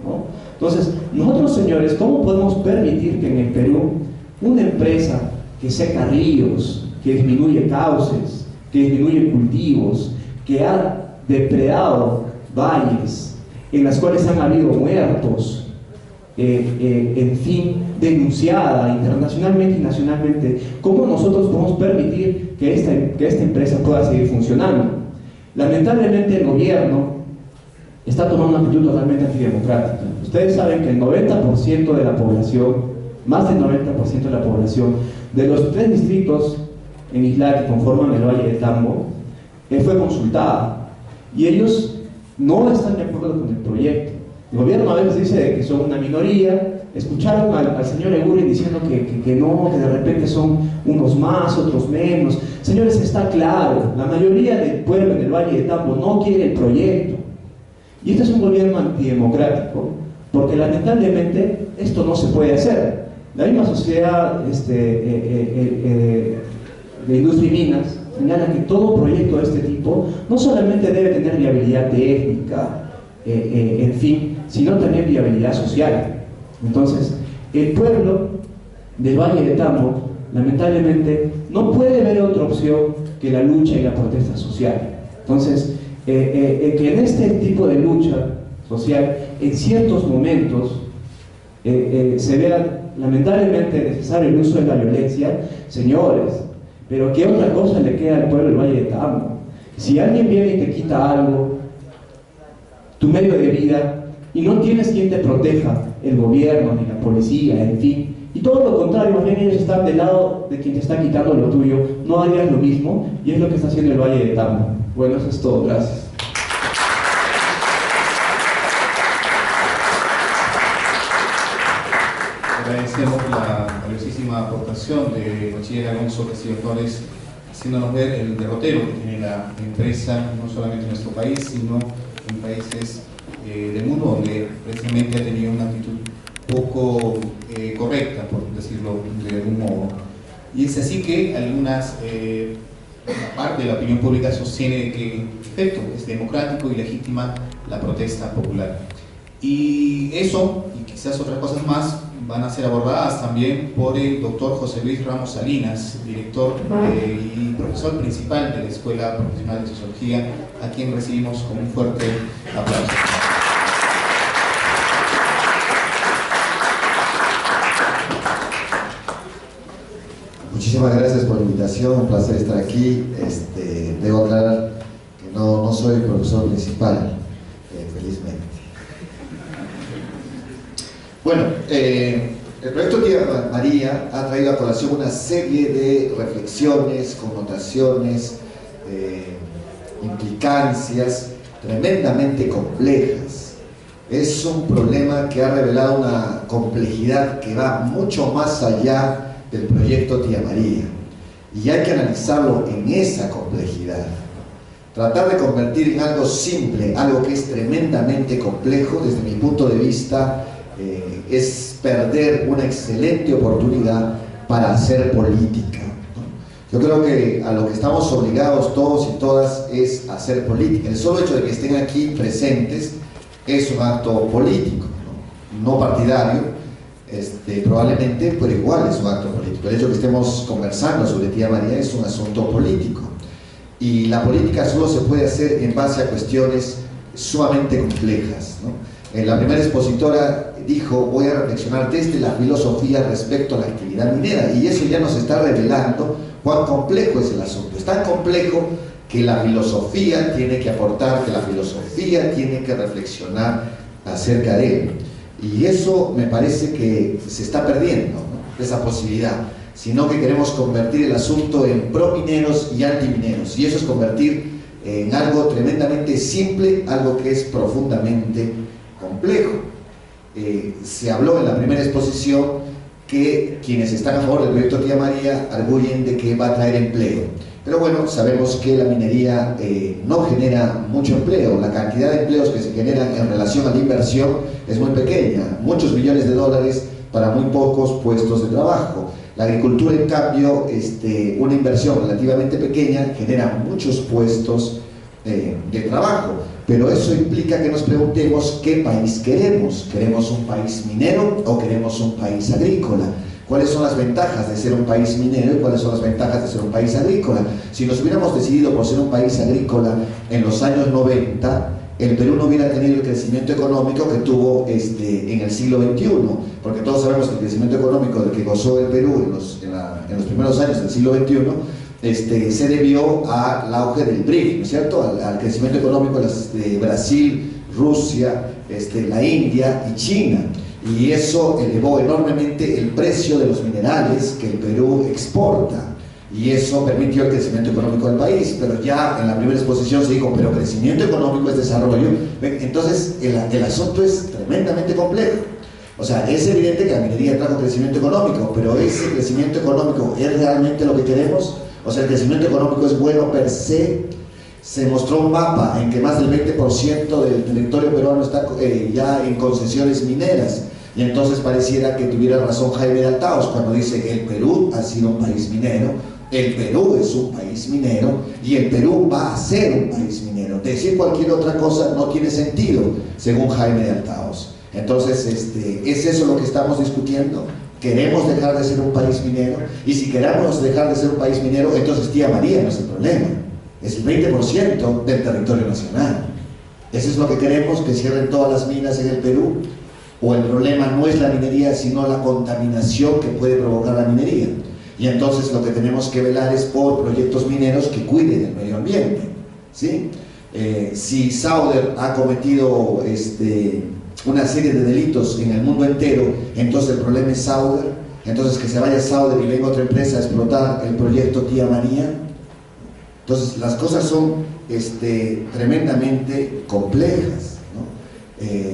¿no? Entonces, nosotros, señores, ¿cómo podemos permitir que en el Perú una empresa que seca ríos, que disminuye cauces, que disminuye cultivos, que ha depredado valles, en las cuales han habido muertos, en fin, denunciada internacionalmente y nacionalmente, ¿cómo nosotros podemos permitir que esta empresa pueda seguir funcionando? Lamentablemente el gobierno está tomando una actitud totalmente antidemocrática. Ustedes saben que el 90% de la población, más del 90% de la población, de los 3 distritos en Isla que conforman el Valle de Tambo, fue consultada, y ellos no están de acuerdo con el proyecto. El gobierno a veces dice que son una minoría. Escucharon al señor Eguri diciendo que no, que de repente son unos más, otros menos. Señores, está claro, la mayoría del pueblo en el Valle de Tambo no quiere el proyecto. Y este es un gobierno antidemocrático, porque lamentablemente esto no se puede hacer. La misma sociedad de industria y minas señala que todo proyecto de este tipo no solamente debe tener viabilidad técnica, en fin, sino también viabilidad social. Entonces, el pueblo del Valle de Tambo, lamentablemente, no puede ver otra opción que la lucha y la protesta social. Entonces, que en este tipo de lucha social, en ciertos momentos, se vea lamentablemente necesario el uso de la violencia, señores, pero ¿qué otra cosa le queda al pueblo del Valle de Tambo? Si alguien viene y te quita algo, tu medio de vida, y no tienes quien te proteja, el gobierno, ni la policía, en fin, y todo lo contrario, más bien ellos están del lado de quien te está quitando lo tuyo, no harías lo mismo, y es lo que está haciendo el Valle de Tambo. Bueno, eso es todo, gracias. Agradecemos la valiosísima aportación de bachiller Alonso Castillo Flores, haciéndonos ver el derrotero que tiene la empresa, no solamente en nuestro país, sino en países del mundo, donde precisamente ha tenido una actitud poco correcta, por decirlo de algún modo. Y es así que algunas parte de la opinión pública sostiene que, en efecto, es democrático y legítima la protesta popular. Y eso, y quizás otras cosas más, van a ser abordadas también por el doctor José Luis Ramos Salinas, director y profesor principal de la Escuela Profesional de Sociología, a quien recibimos con un fuerte aplauso. Muchísimas gracias por la invitación, un placer estar aquí. Debo aclarar que no soy profesor principal, felizmente. Bueno, el proyecto Tía María ha traído a colación una serie de reflexiones, connotaciones, implicancias tremendamente complejas. Es un problema que ha revelado una complejidad que va mucho más allá del proyecto Tía María, y hay que analizarlo en esa complejidad. Tratar de convertir en algo simple algo que es tremendamente complejo, desde mi punto de vista, es perder una excelente oportunidad para hacer política. Yo creo que a lo que estamos obligados todos y todas es hacer política. El solo hecho de que estén aquí presentes es un acto político, no partidario, probablemente, pero igual es un acto político. El hecho de que estemos conversando sobre Tía María es un asunto político, y la política solo se puede hacer en base a cuestiones sumamente complejas, ¿no? La primera expositora dijo: voy a reflexionar desde la filosofía respecto a la actividad minera, y eso ya nos está revelando cuán complejo es el asunto. Es tan complejo que la filosofía tiene que aportar, que la filosofía tiene que reflexionar acerca de él. Y eso me parece que se está perdiendo, ¿no? Esa posibilidad, sino que queremos convertir el asunto en pro-mineros y anti-mineros, y eso es convertir en algo tremendamente simple, algo que es profundamente complejo. Se habló en la primera exposición que quienes están a favor del proyecto Tía María arguyen de que va a traer empleo, pero bueno, sabemos que la minería no genera mucho empleo. La cantidad de empleos que se generan en relación a la inversión es muy pequeña, muchos millones de dólares para muy pocos puestos de trabajo. La agricultura, en cambio, una inversión relativamente pequeña genera muchos puestos de trabajo, pero eso implica que nos preguntemos qué país queremos. ¿Queremos un país minero o queremos un país agrícola? ¿Cuáles son las ventajas de ser un país minero y cuáles son las ventajas de ser un país agrícola? Si nos hubiéramos decidido por ser un país agrícola en los años 90, el Perú no hubiera tenido el crecimiento económico que tuvo en el siglo XXI, porque todos sabemos que el crecimiento económico del que gozó el Perú en los primeros años del siglo XXI se debió al auge del BRIC, ¿no es cierto? Al crecimiento económico de Brasil, Rusia, la India y China. Y eso elevó enormemente el precio de los minerales que el Perú exporta, y eso permitió el crecimiento económico del país. Pero ya en la primera exposición se dijo: pero crecimiento económico es desarrollo. Entonces el asunto es tremendamente complejo. O sea, es evidente que la minería trajo crecimiento económico, pero ¿ese crecimiento económico es realmente lo que queremos? O sea, ¿el crecimiento económico es bueno per se? Se mostró un mapa en que más del 20% del territorio peruano está ya en concesiones mineras, y entonces pareciera que tuviera razón Jaime de Altaos cuando dice que el Perú ha sido un país minero, el Perú es un país minero y el Perú va a ser un país minero. Decir cualquier otra cosa no tiene sentido, según Jaime de Altaos. Entonces, ¿es eso lo que estamos discutiendo? ¿Queremos dejar de ser un país minero? Y si queremos dejar de ser un país minero, entonces Tía María no es el problema, es el 20% del territorio nacional. ¿Eso es lo que queremos? ¿Que cierren todas las minas en el Perú? o el problema no es la minería, sino la contaminación que puede provocar la minería. Y entonces lo que tenemos que velar es por proyectos mineros que cuiden el medio ambiente, ¿sí? Si Sauder ha cometido una serie de delitos en el mundo entero, entonces el problema es Sauder. Entonces que se vaya Sauder y venga otra empresa a explotar el proyecto Tía María. Entonces las cosas son tremendamente complejas, ¿no?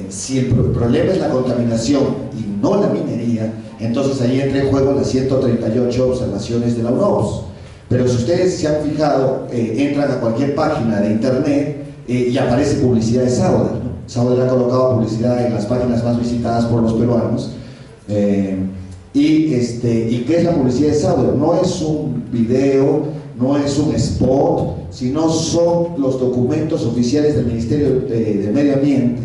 Si el problema es la contaminación y no la minería, entonces ahí entra en juego las 138 observaciones de la UNOPS. Pero si ustedes se han fijado, entran a cualquier página de internet y aparece publicidad de Sauder, ¿no? Sauder ha colocado publicidad en las páginas más visitadas por los peruanos. ¿Y qué es la publicidad de Sauder? No es un video, no es un spot, sino son los documentos oficiales del Ministerio de Medio Ambiente,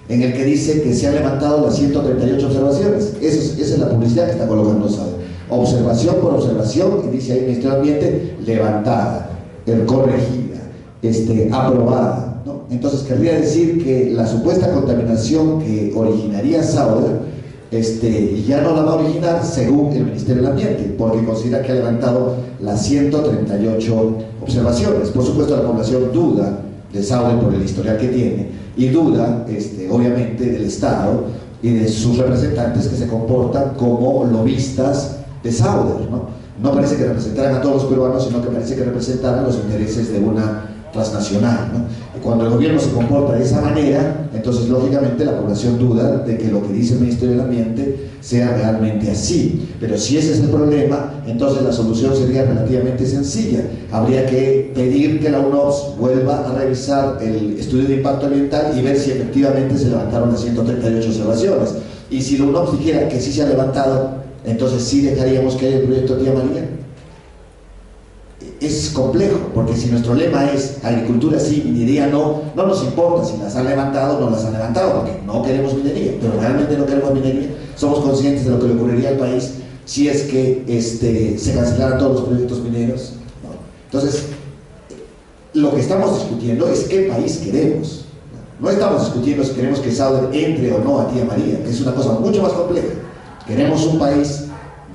en el que dice que se han levantado las 138 observaciones. Esa es la publicidad que está colocando Sauder. Observación por observación, y dice ahí Ministerio de Ambiente, levantada, corregida, aprobada, ¿no? Entonces querría decir que la supuesta contaminación que originaría Sauder ya no la va a originar según el Ministerio del Ambiente, porque considera que ha levantado las 138 observaciones. Por supuesto la población duda de Sauder por el historial que tiene, y duda obviamente del Estado y de sus representantes que se comportan como lobistas de Sauder, ¿no? No parece que representaran a todos los peruanos, sino que parece que representaran los intereses de una transnacional, ¿no? Y cuando el gobierno se comporta de esa manera, entonces lógicamente la población duda de que lo que dice el Ministerio del Ambiente sea realmente así. Pero si ese es el problema, entonces la solución sería relativamente sencilla. Habría que pedir que la UNOPS vuelva a revisar el estudio de impacto ambiental y ver si efectivamente se levantaron las 138 observaciones. Y si la UNOPS dijera que sí se ha levantado, entonces sí dejaríamos que haya el proyecto Tía María. Es complejo, porque si nuestro lema es agricultura sí, minería no, no nos importa si las han levantado o no las han levantado, porque no queremos minería, pero realmente no queremos minería. Somos conscientes de lo que le ocurriría al país si es que se cancelaran todos los proyectos mineros, ¿no? Entonces, lo que estamos discutiendo es qué país queremos. No estamos discutiendo si queremos que Sauder entre o no a Tía María, que es una cosa mucho más compleja. Queremos un país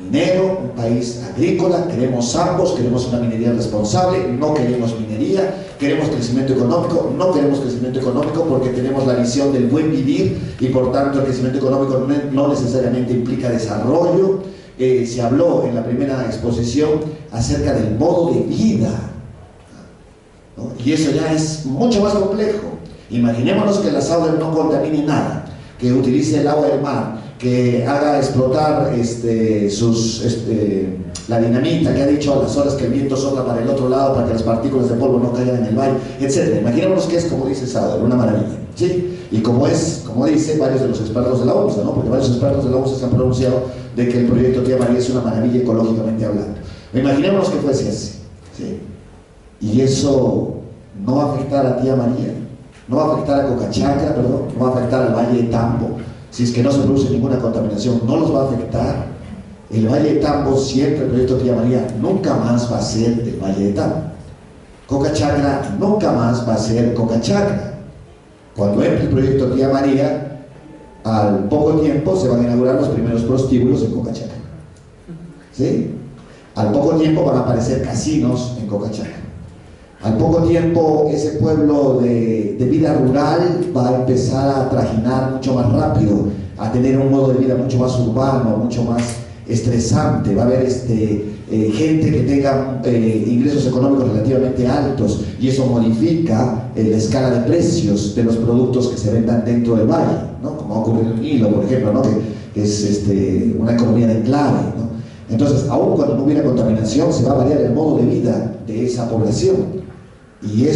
minero, un país agrícola, queremos ambos, queremos una minería responsable, no queremos minería, queremos crecimiento económico, no queremos crecimiento económico porque tenemos la visión del buen vivir y por tanto el crecimiento económico no necesariamente implica desarrollo. Se habló en la primera exposición acerca del modo de vida, ¿no? Y eso ya es mucho más complejo. Imaginémonos que la Sauder no contamine nada, que utilice el agua del mar, que haga explotar la dinamita, que ha dicho a las horas que el viento sopla para el otro lado para que las partículas de polvo no caigan en el valle, etc. Imaginémonos que es como dice Sauder, una maravilla, ¿sí? Y como dice varios de los expertos de la OMS, ¿no? Porque varios expertos de la OMS se han pronunciado de que el proyecto Tía María es una maravilla ecológicamente hablando. Imaginémonos que fuese así, ¿sí? Y eso no va a afectar a Tía María, no va a afectar a Cocachacra, perdón, no va a afectar al Valle de Tambo. Si es que no se produce ninguna contaminación, no los va a afectar. El Valle de Tambo, siempre el proyecto Tía María, nunca más va a ser el Valle de Tambo. Cocachacra nunca más va a ser Cocachacra. Cuando entre el proyecto Tía María, al poco tiempo se van a inaugurar los primeros prostíbulos en Cocachacra, ¿sí? Al poco tiempo van a aparecer casinos en Cocachacra. Al poco tiempo ese pueblo de vida rural va a empezar a trajinar mucho más rápido, a tener un modo de vida mucho más urbano, mucho más estresante. Va a haber gente que tenga ingresos económicos relativamente altos y eso modifica la escala de precios de los productos que se vendan dentro del valle, ¿no? Como ha ocurrido en Hilo, por ejemplo, ¿no? que es una economía de enclave, ¿no? Entonces, aun cuando no hubiera contaminación, se va a variar el modo de vida de esa población. Y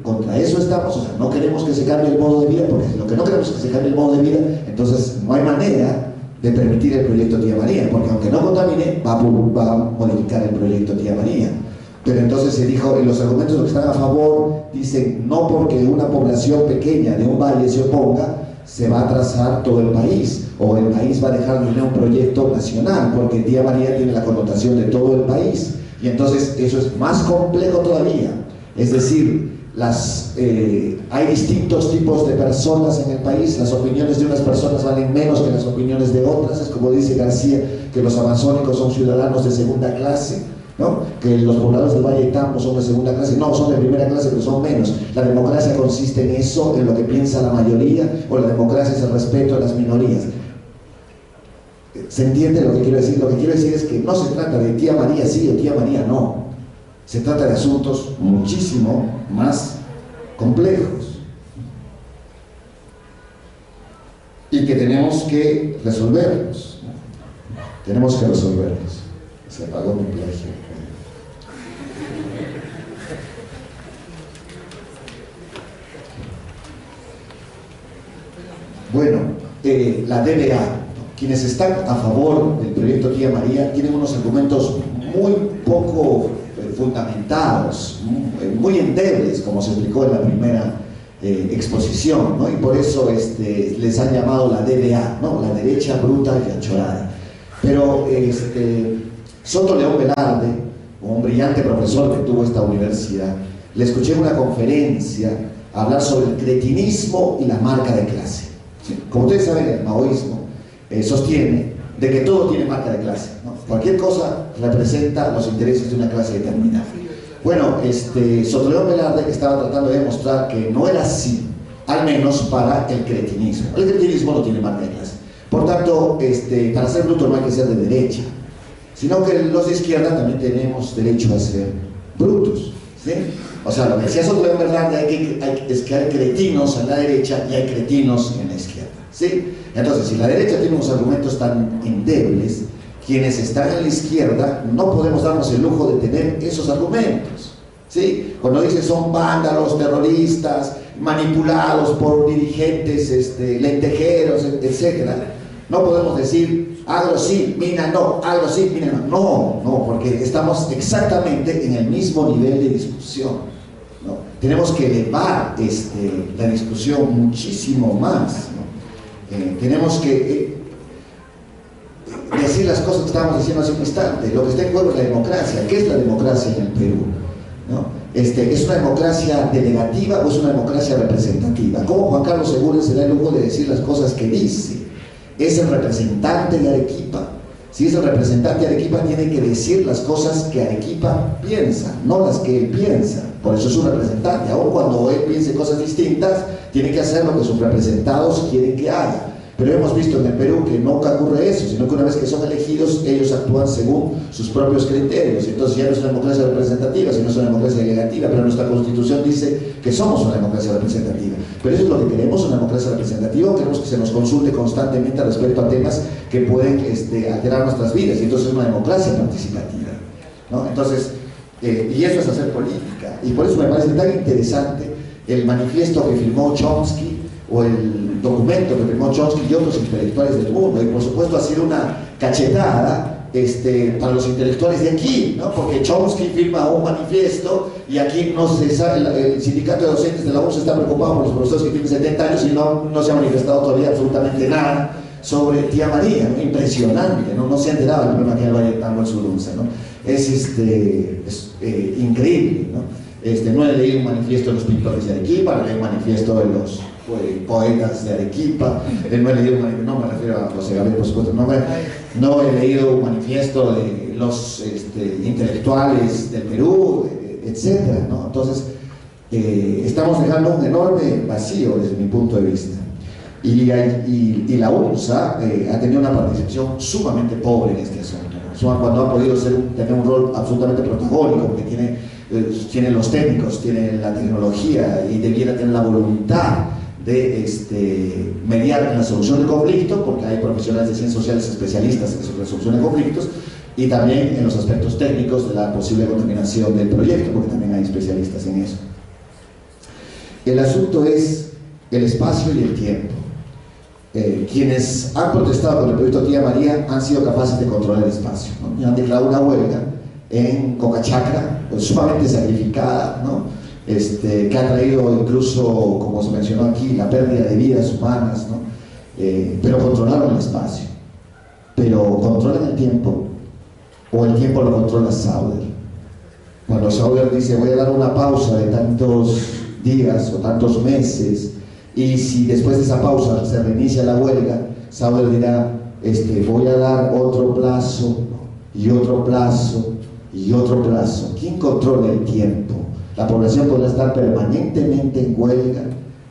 contra eso estamos, o sea, no queremos que se cambie el modo de vida, porque lo que no queremos es que se cambie el modo de vida, entonces no hay manera de permitir el proyecto Tía María, porque aunque no contamine, va a modificar el proyecto Tía María. Pero entonces se dijo, y los argumentos que están a favor dicen, no porque una población pequeña de un valle se oponga, se va a atrasar todo el país, o el país va a dejar de tener un proyecto nacional, porque Tía María tiene la connotación de todo el país, y entonces eso es más complejo todavía. Es decir, hay distintos tipos de personas en el país, las opiniones de unas personas valen menos que las opiniones de otras, es como dice García, que los amazónicos son ciudadanos de segunda clase, ¿no? Que los pobladores del Valle de Tambo son de segunda clase, no, son de primera clase, pero son menos. La democracia consiste en eso, en lo que piensa la mayoría, o la democracia es el respeto a las minorías. ¿Se entiende lo que quiero decir? Lo que quiero decir es que no se trata de tía María sí o tía María no. Se trata de asuntos muchísimo más complejos y que tenemos que resolverlos. Tenemos que resolverlos. Se apagó mi plagio. Bueno, la DBA. Quienes están a favor del proyecto Tía María tienen unos argumentos muy poco fundamentados, muy endebles, como se explicó en la primera exposición, ¿no? Y por eso les han llamado la DBA, ¿no? La derecha bruta y achorada. Pero Soto León Velarde, un brillante profesor que tuvo esta universidad, le escuché en una conferencia hablar sobre el cretinismo y la marca de clase. ¿Sí? Como ustedes saben, el maoísmo sostiene de que todo tiene marca de clase, ¿no? Cualquier cosa representa los intereses de una clase determinada. Bueno, Soto León Velarde estaba tratando de demostrar que no era así, al menos para el cretinismo. El cretinismo no tiene marca de clase. Por tanto, para ser bruto no hay que ser de derecha, sino que los de izquierda también tenemos derecho a ser brutos, ¿sí? O sea, lo que decía Soto León Velarde es que hay cretinos en la derecha y hay cretinos en la izquierda, ¿sí? Entonces, si la derecha tiene unos argumentos tan endebles, quienes están en la izquierda no podemos darnos el lujo de tener esos argumentos, ¿sí? Cuando dicen son vándalos, terroristas, manipulados por dirigentes lentejeros, etc., no podemos decir agro sí, mina no, agro sí, mina no. No, porque estamos exactamente en el mismo nivel de discusión, ¿no? Tenemos que elevar la discusión muchísimo más, ¿no? Tenemos que decir las cosas que estábamos diciendo hace un instante. Lo que está en juego es la democracia. ¿Qué es la democracia en el Perú? ¿No? ¿Es una democracia delegativa o es una democracia representativa? ¿Cómo Juan Carlos Segura se da el lujo de decir las cosas que dice? Es el representante de Arequipa. Si es el representante de Arequipa, tiene que decir las cosas que Arequipa piensa, no las que él piensa. Por eso es un representante. Aun cuando él piense cosas distintas, tiene que hacer lo que sus representados quieren que haga. Pero hemos visto en el Perú que nunca ocurre eso, sino que una vez que son elegidos, ellos actúan según sus propios criterios. Entonces ya no es una democracia representativa, sino es una democracia delegativa. Pero nuestra Constitución dice que somos una democracia representativa. Pero eso es lo que queremos, una democracia representativa, o queremos que se nos consulte constantemente respecto a temas que pueden alterar nuestras vidas. Y entonces es una democracia participativa, ¿no? Entonces, y eso es hacer política. Y por eso me parece tan interesante el manifiesto que firmó Chomsky, o el documento que firmó Chomsky y otros intelectuales del mundo. Y por supuesto ha sido una cachetada para los intelectuales de aquí, ¿no? Porque Chomsky firma un manifiesto y aquí no se sabe, el sindicato de docentes de la UNS está preocupado por los profesores que tienen 70 años y no se ha manifestado todavía absolutamente nada sobre Tía María, ¿no? Impresionante, ¿no? No se ha enterado del problema que hay en el Valle de Tambo en su dulce, ¿no? Es increíble, ¿no? No he leído un manifiesto de los pintores de Arequipa, no he leído un manifiesto de los poetas de Arequipa, no he leído no me refiero a José Gabriel, por supuesto, no he leído un manifiesto de los intelectuales del Perú, etcétera, ¿no? Entonces, estamos dejando un enorme vacío desde mi punto de vista. Y la UNSA ha tenido una participación sumamente pobre en este asunto, ¿no? Cuando ha podido tener un rol absolutamente protagónico, porque tiene los técnicos, tiene la tecnología y debiera tener la voluntad de mediar en la solución del conflicto, porque hay profesionales de ciencias sociales especialistas en su resolución de conflictos, y también en los aspectos técnicos de la posible contaminación del proyecto, porque también hay especialistas en eso. El asunto es el espacio y el tiempo. Quienes han protestado por el proyecto Tía María han sido capaces de controlar el espacio, ¿no? Y han declarado una huelga en Cocachacra, pues, sumamente sacrificada, ¿no? Que ha traído incluso, como se mencionó aquí, la pérdida de vidas humanas, ¿no? Pero controlaron el espacio. Pero ¿controlan el tiempo? ¿O el tiempo lo controla Sauder? Cuando Sauder dice voy a dar una pausa de tantos días o tantos meses, y si después de esa pausa se reinicia la huelga, Sauder dirá, voy a dar otro plazo, y otro plazo, y otro plazo. ¿Quién controla el tiempo? La población podrá estar permanentemente en huelga,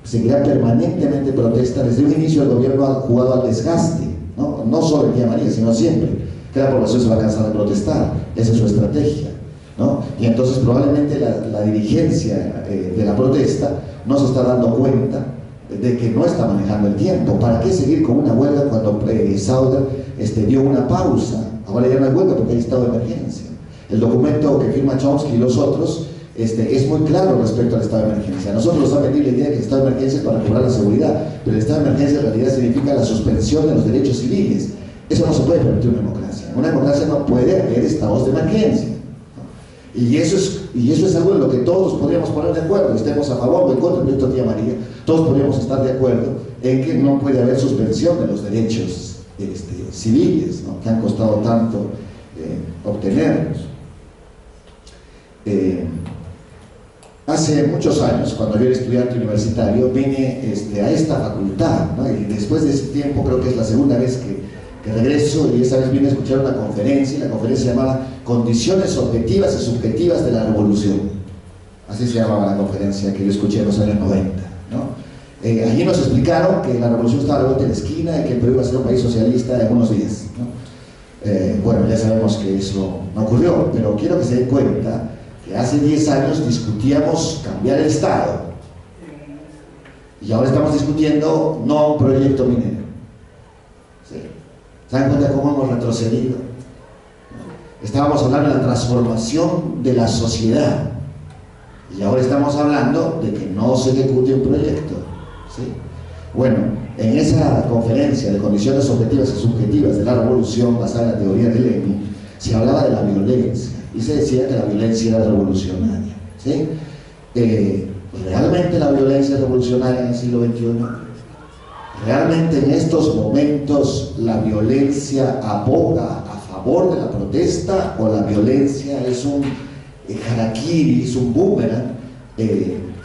seguirá permanentemente en protesta. Desde un inicio el gobierno ha jugado al desgaste, no solo el Tía María, sino siempre, que la población se va a cansar de protestar. Esa es su estrategia, ¿no? Y entonces probablemente la dirigencia de la protesta no se está dando cuenta de que no está manejando el tiempo. ¿Para qué seguir con una huelga cuando Sauder dio una pausa? Ahora ya no hay huelga porque hay estado de emergencia. El documento que firma Chomsky y los otros es muy claro respecto al estado de emergencia. Nosotros nos han vendido la idea de que el estado de emergencia es para cobrar la seguridad, pero el estado de emergencia en realidad significa la suspensión de los derechos civiles. Eso no se puede permitir en una democracia. Una democracia no puede haber estados de emergencia. Y eso es algo en lo que todos podríamos poner de acuerdo, estemos a favor o en contra del proyecto Tía María, todos podríamos estar de acuerdo en que no puede haber suspensión de los derechos civiles, ¿no?, que han costado tanto obtenerlos. Hace muchos años, cuando yo era estudiante universitario, vine a esta facultad, ¿no?, y después de ese tiempo, creo que es la segunda vez que regreso, y esa vez vine a escuchar una conferencia, y la conferencia se llamaba Condiciones Objetivas y Subjetivas de la Revolución. Así se llamaba la conferencia que yo escuché en los años 90, ¿no? Allí nos explicaron que la revolución estaba a la vuelta de la esquina y que el Perú iba a ser un país socialista en unos días, ¿no? Bueno, ya sabemos que eso no ocurrió, pero quiero que se den cuenta que hace 10 años discutíamos cambiar el Estado, y ahora estamos discutiendo no un proyecto minero. ¿Sí? ¿Se dan cuenta cómo hemos retrocedido? Estábamos hablando de la transformación de la sociedad, y ahora estamos hablando de que no se ejecute un proyecto. ¿Sí? Bueno, en esa conferencia de condiciones objetivas y subjetivas de la revolución basada en la teoría de Lenin, se hablaba de la violencia, y se decía que la violencia era revolucionaria. ¿Sí? ¿Realmente la violencia es revolucionaria en el siglo XXI? ¿Realmente en estos momentos la violencia aboga a favor de la protesta, o la violencia es un harakiri, es un boomerang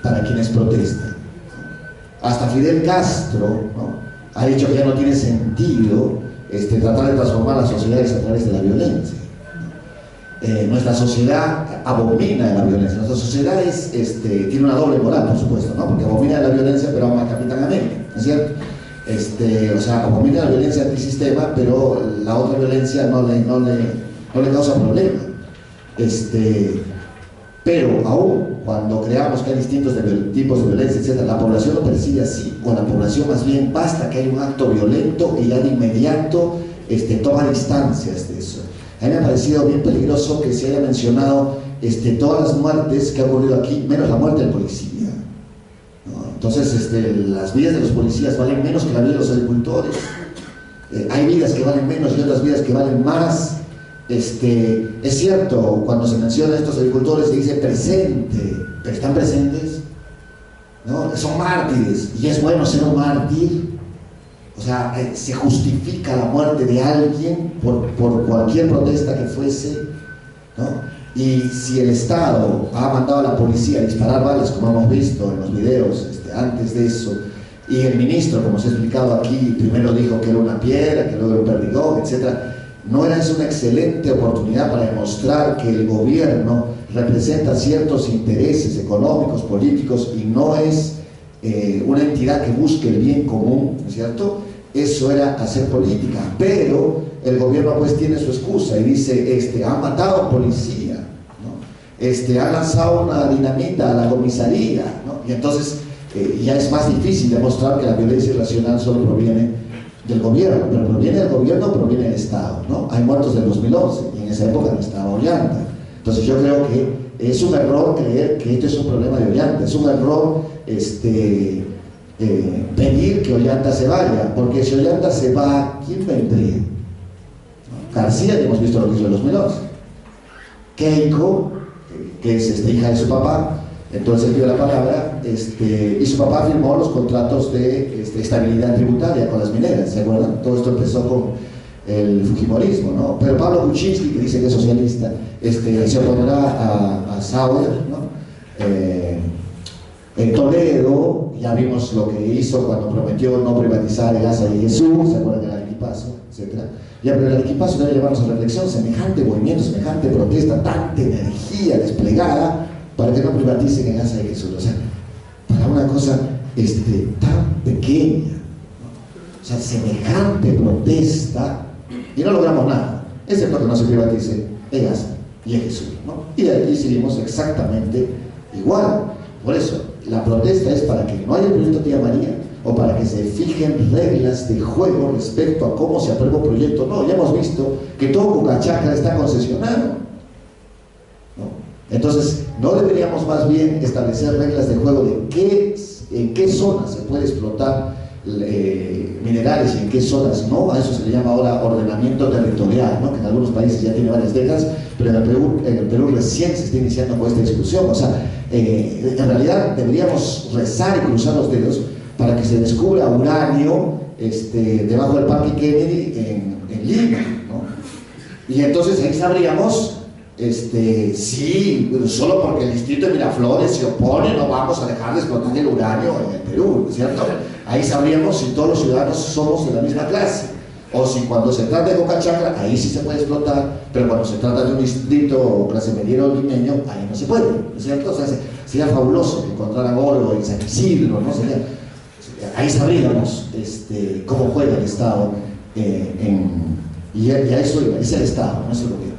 para quienes protestan? Hasta Fidel Castro, ¿no?, ha dicho que ya no tiene sentido tratar de transformar las sociedades a través de la violencia. Nuestra sociedad abomina de la violencia. Nuestra sociedad tiene una doble moral, por supuesto, ¿no?, porque abomina de la violencia pero ama a Capitán América, ¿no es cierto? O sea, abomina la violencia antisistema, pero la otra violencia no le causa problema. Pero aún cuando creamos que hay distintos tipos de violencia, etc., la población lo percibe así, o la población más bien basta que haya un acto violento y ya de inmediato toma distancias de eso. A mí me ha parecido bien peligroso que se haya mencionado todas las muertes que ha ocurrido aquí, menos la muerte del policía, ¿no? Entonces las vidas de los policías valen menos que la vida de los agricultores. Hay vidas que valen menos y otras vidas que valen más. Es cierto, cuando se menciona a estos agricultores se dice presente, pero ¿están presentes? ¿No? Son mártires, y es bueno ser un mártir. O sea, se justifica la muerte de alguien por cualquier protesta que fuese, ¿no? Y si el Estado ha mandado a la policía a disparar balas, como hemos visto en los videos antes de eso, y el ministro, como se ha explicado aquí, primero dijo que era una piedra, que luego era un perdigón, etc., ¿no era eso una excelente oportunidad para demostrar que el gobierno representa ciertos intereses económicos, políticos, y no es una entidad que busque el bien común, ¿no es cierto? Eso era hacer política. Pero el gobierno pues tiene su excusa y dice, han matado a un policía, ¿no? Han lanzado una dinamita a la comisaría, ¿no? Y entonces ya es más difícil demostrar que la violencia irracional solo proviene del gobierno, pero proviene del gobierno, proviene del Estado, ¿no? Hay muertos del 2011 y en esa época no estaba Ollanta. Entonces yo creo que es un error creer que esto es un problema de Ollanta, es un error pedir que Ollanta se vaya, porque si Ollanta se va, ¿quién vendría? ¿No? García, que hemos visto lo que hizo en 2011. Keiko, que es hija de su papá, en todo el sentido de la palabra, y su papá firmó los contratos de estabilidad tributaria con las mineras, ¿se acuerdan? Todo esto empezó con el fujimorismo, ¿no? Pero Pablo Kuczynski, que dice que es socialista, se oponderá a Sauer, ¿no? En Toledo, ya vimos lo que hizo cuando prometió no privatizar el Asa de Jesús, ¿se acuerdan del Arequipazo, etcétera? Ya, pero el Arequipazo debe llevarnos a reflexión, semejante movimiento, semejante protesta, tanta energía desplegada para que no privaticen el Asa de Jesús. O sea, para una cosa tan pequeña, ¿no? O sea, semejante protesta, y no logramos nada, excepto que no se privatice el Asa y el Jesús, ¿no? Y de aquí seguimos exactamente igual. Por eso, la protesta es para que no haya el proyecto Tía María, o para que se fijen reglas de juego respecto a cómo se aprueba un proyecto. No, ya hemos visto que todo Cocachacra está concesionado, ¿no? Entonces, ¿no deberíamos más bien establecer reglas de juego de en qué zonas se puede explotar minerales y en qué zonas no? A eso se le llama ahora ordenamiento territorial, ¿no? Que en algunos países ya tiene varias décadas, pero en el Perú recién se está iniciando con esta discusión. O sea, en realidad deberíamos rezar y cruzar los dedos para que se descubra uranio debajo del Parque Kennedy en Lima, ¿no? Y entonces ahí sabríamos sí, solo porque el distrito de Miraflores se opone, no vamos a dejar de explotar el uranio en el Perú, ¿cierto? Ahí sabríamos si todos los ciudadanos somos de la misma clase, o si cuando se trata de Cocachacra, ahí sí se puede explotar, pero cuando se trata de un distrito o clase mediero limeño, ahí no se puede, ¿cierto? O sea, sería fabuloso que encontraran oro en San Isidro, ¿no? Ahí sabríamos cómo juega el Estado, y a eso iba, es el Estado, no es el gobierno.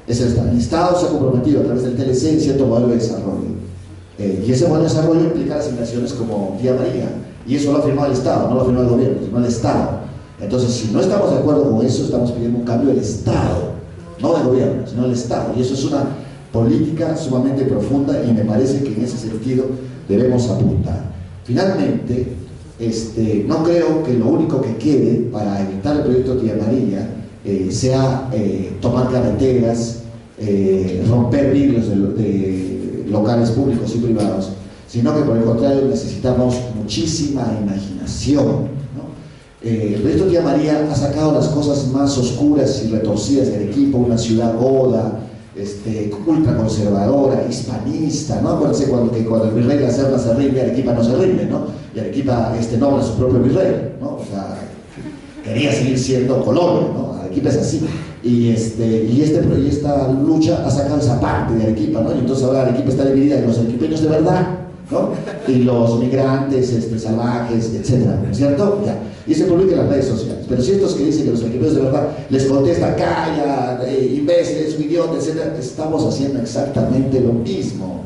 El Estado se ha comprometido a través del TLC en cierto modelo de desarrollo, y ese modelo de desarrollo implica las inversiones como Tía María, y eso lo ha firmado el Estado, no lo ha firmado el gobierno, sino el Estado. Entonces, si no estamos de acuerdo con eso, estamos pidiendo un cambio del Estado, no del gobierno, sino del Estado, y eso es una política sumamente profunda, y me parece que en ese sentido debemos apuntar. Finalmente, no creo que lo único que quede para evitar el proyecto Tía María sea tomar carreteras, romper vidrios de locales públicos y privados, sino que por el contrario necesitamos muchísima imaginación, ¿no? El proyecto Tía María ha sacado las cosas más oscuras y retorcidas de Arequipa, una ciudad goda, ultraconservadora, hispanista, ¿no? Acuérdense cuando el virrey de la Serna se rinde, Arequipa no se rinde, ¿no? Y Arequipa nombra a su propio virrey, ¿no? O sea, quería seguir siendo colonia, ¿no? Arequipa es así. Y esta lucha ha sacado esa parte de Arequipa, ¿no? Y entonces ahora Arequipa está dividida en los arequipeños de verdad, ¿no? Y los migrantes, salvajes, etcétera, ¿cierto? Ya. Y se publica en las redes sociales. Pero si estos que dicen que los arequipeños de verdad les contesta, calla, imbéciles, un idiota, etcétera, estamos haciendo exactamente lo mismo,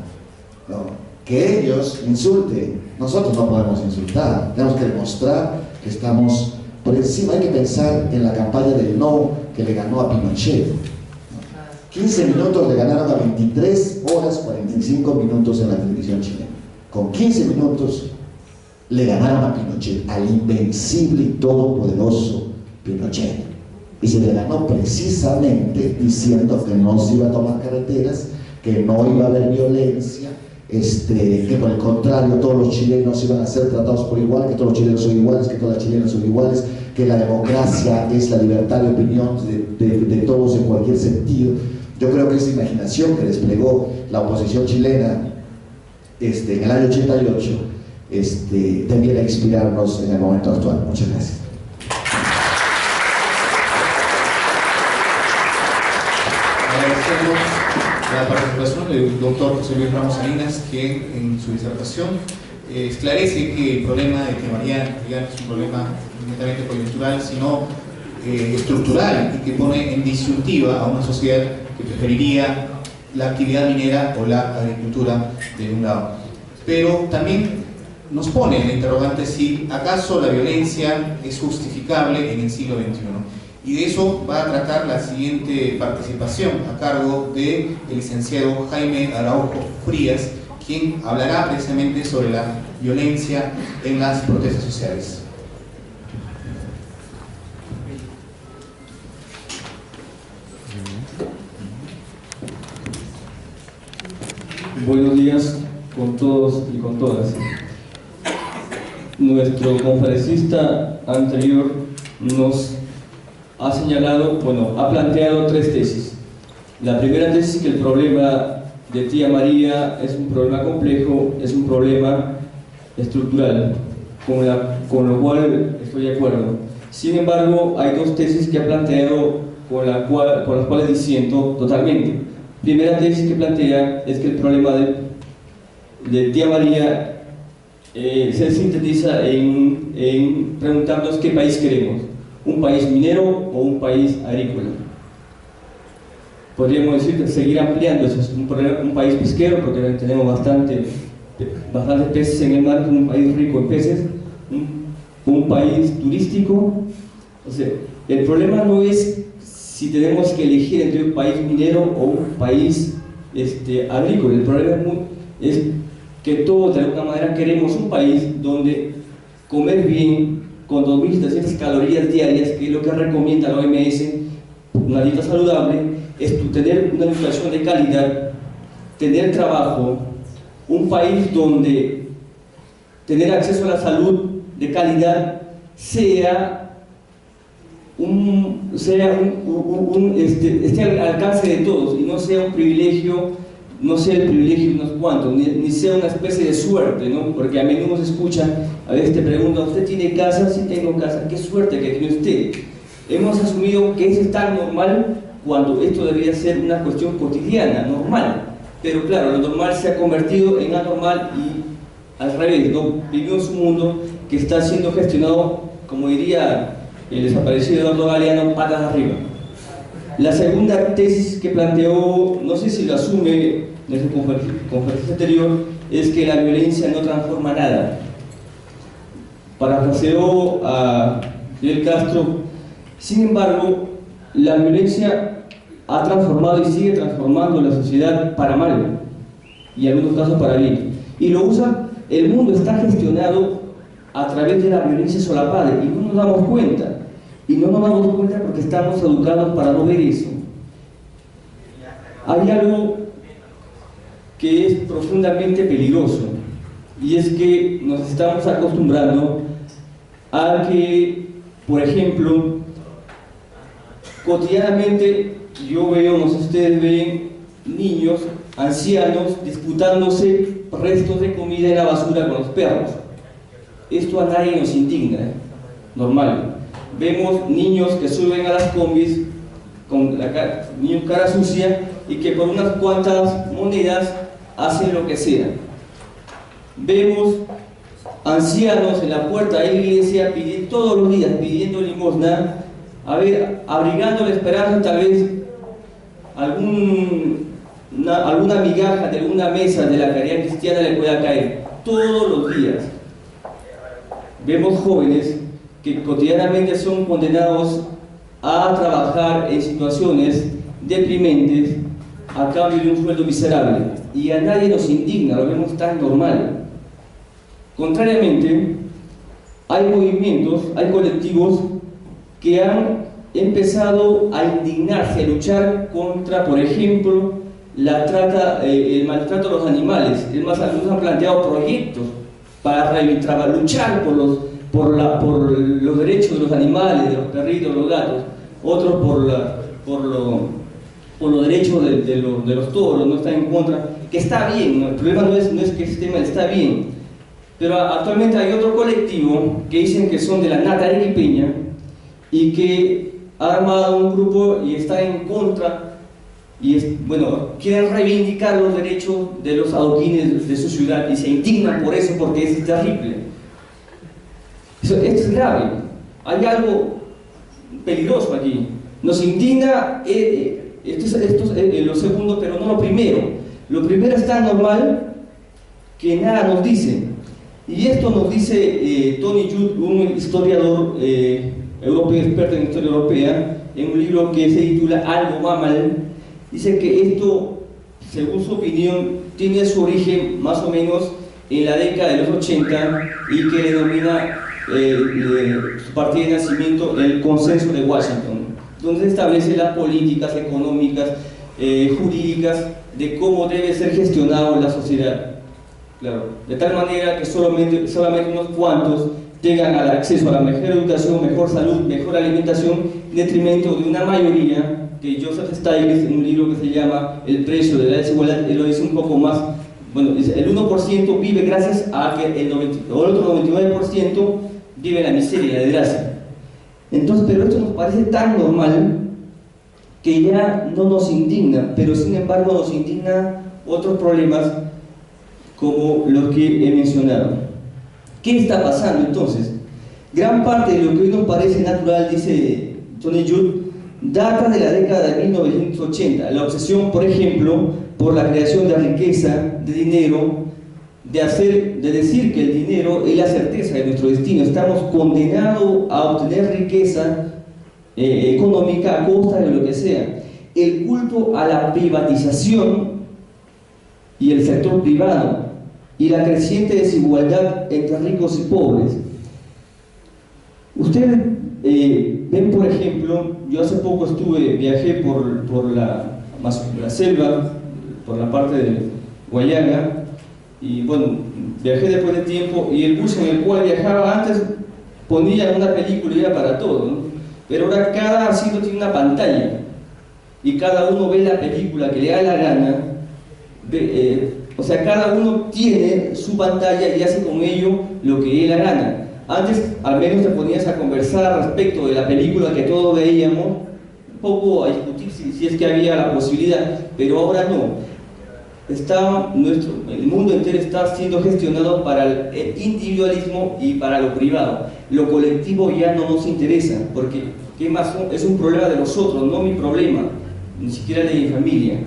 ¿no? Que ellos insulten. Nosotros no podemos insultar. Tenemos que demostrar que estamos por encima. Hay que pensar en la campaña del no que le ganó a Pinochet. 15 minutos le ganaron a 23 horas 45 minutos en la televisión chilena. Con 15 minutos le ganaron a Pinochet, al invencible y todopoderoso Pinochet. Y se le ganó precisamente diciendo que no se iba a tomar carreteras, que no iba a haber violencia, que por el contrario todos los chilenos iban a ser tratados por igual, que todos los chilenos son iguales, que todas las chilenas son iguales, que la democracia es la libertad de opinión de todos en cualquier sentido. Yo creo que esa imaginación que desplegó la oposición chilena en el año 88 debiera inspirarnos en el momento actual. Muchas gracias. Agradecemos la participación del doctor José Luis Ramos Salinas, quien en su disertación esclarece que el problema de Tía María ya no es un problema netamente coyuntural, sino estructural, y que pone en disyuntiva a una sociedad que preferiría la actividad minera o la agricultura de un lado. Pero también nos pone en la interrogante si acaso la violencia es justificable en el siglo XXI. Y de eso va a tratar la siguiente participación a cargo del licenciado Jaime Araujo Frías, quien hablará precisamente sobre la violencia en las protestas sociales. Buenos días con todos y con todas. Nuestro conferencista anterior nos ha señalado, ha planteado tres tesis. La primera tesis es que el problema de Tía María es un problema complejo, es un problema estructural, con lo cual estoy de acuerdo. Sin embargo, hay dos tesis que ha planteado con las cuales disiento totalmente. Primera tesis que plantea es que el problema de Tía María se sintetiza en preguntarnos qué país queremos, un país minero o un país agrícola. Podríamos decir, seguir ampliando, eso es un país pesquero, porque tenemos bastantes peces en el mar, un país rico en peces, un país turístico. O sea, el problema no es si tenemos que elegir entre un país minero o un país agrícola. El problema es que todos de alguna manera queremos un país donde comer bien, con 2.700 calorías diarias, que es lo que recomienda la OMS, una dieta saludable, es tener una alimentación de calidad, tener trabajo, un país donde tener acceso a la salud de calidad esté al alcance de todos y no sea un privilegio, no sea el privilegio de unos cuantos, ni sea una especie de suerte, ¿no? Porque a menudo se escucha, a veces te preguntan, ¿usted tiene casa? Sí, tengo casa. ¿Qué suerte que tiene usted? Hemos asumido que eso es tan normal cuando esto debería ser una cuestión cotidiana, normal. Pero claro, lo normal se ha convertido en anormal y al revés, ¿no? Vivimos un mundo que está siendo gestionado, como diría el desaparecido Eduardo Galeano, patas arriba. La segunda tesis que planteó, no sé si lo asume en su conferencia anterior, es que la violencia no transforma nada. Parafraseó a Fidel Castro. Sin embargo, la violencia ha transformado y sigue transformando la sociedad para mal, y en algunos casos para bien. Y lo usa, el mundo está gestionado a través de la violencia solapada, y no nos damos cuenta. Y no nos damos cuenta porque estamos educados para no ver eso. Hay algo que es profundamente peligroso, y es que nos estamos acostumbrando a que, por ejemplo, cotidianamente yo veo, no sé si ustedes ven, niños, ancianos disputándose restos de comida en la basura con los perros. Esto a nadie nos indigna, normal. Vemos niños que suben a las combis con niños cara sucia y que por unas cuantas monedas hacen lo que sea. Vemos ancianos en la puerta de la iglesia todos los días pidiendo limosna, abrigando la esperanza tal vez alguna migaja de alguna mesa de la caridad cristiana le pueda caer, todos los días. Vemos jóvenes que cotidianamente son condenados a trabajar en situaciones deprimentes a cambio de un sueldo miserable, y a nadie nos indigna, lo vemos tan normal. Contrariamente, hay movimientos, hay colectivos que han empezado a indignarse, a luchar contra, por ejemplo, la trata, el maltrato a los animales. Es más, algunos han planteado proyectos para luchar por los derechos de los animales, de los perritos, de los gatos, otros por los derechos de los toros, no están en contra, que está bien, ¿no? El problema no es que el sistema está bien, pero actualmente hay otro colectivo que dicen que son de la nata arequipeña y que ha armado un grupo y está en contra y quieren reivindicar los derechos de los adoquines de su ciudad y se indignan por eso, porque es terrible. Esto es grave. Hay algo peligroso aquí. Nos indigna esto es lo segundo, pero no lo primero. Lo primero es tan normal que nada nos dice. Y esto nos dice Tony Judt, un historiador europeo, experto en historia europea, en un libro que se titula Algo va mal. Dice que esto, según su opinión, tiene su origen más o menos en la década de los 80 y que denomina su partida de nacimiento el Consenso de Washington, donde se establecen las políticas económicas, jurídicas, de cómo debe ser gestionado la sociedad. Claro, de tal manera que solamente unos cuantos tengan acceso a la mejor educación, mejor salud, mejor alimentación, en detrimento de una mayoría que Joseph Stiglitz, en un libro que se llama El precio de la desigualdad, él lo dice un poco más, bueno, dice, el 1% vive gracias a que el otro 99% vive en la miseria y la desgracia. Entonces, pero esto nos parece tan normal que ya no nos indigna, pero sin embargo nos indigna otros problemas como los que he mencionado. ¿Qué está pasando entonces? Gran parte de lo que hoy nos parece natural, dice Tony Judt, data de la década de 1980. La obsesión, por ejemplo, por la creación de riqueza, de dinero, de decir que el dinero es la certeza de nuestro destino. Estamos condenados a obtener riqueza económica a costa de lo que sea. El culto a la privatización y el sector privado y la creciente desigualdad entre ricos y pobres. Ustedes ven, por ejemplo, yo hace poco viajé por la selva, por la parte de Guayaga, y bueno, viajé después de tiempo, y el bus en el cual viajaba antes ponía una película y era para todo, ¿no? Pero ahora cada asiento tiene una pantalla, y cada uno ve la película que le da la gana, o sea, cada uno tiene su pantalla y hace con ello lo que le dé la gana. Antes al menos te ponías a conversar respecto de la película que todos veíamos, un poco a discutir si es que había la posibilidad, pero ahora no. El mundo entero está siendo gestionado para el individualismo y para lo privado. Lo colectivo ya no nos interesa, porque ¿qué más? Es un problema de nosotros, no mi problema, ni siquiera de mi familia.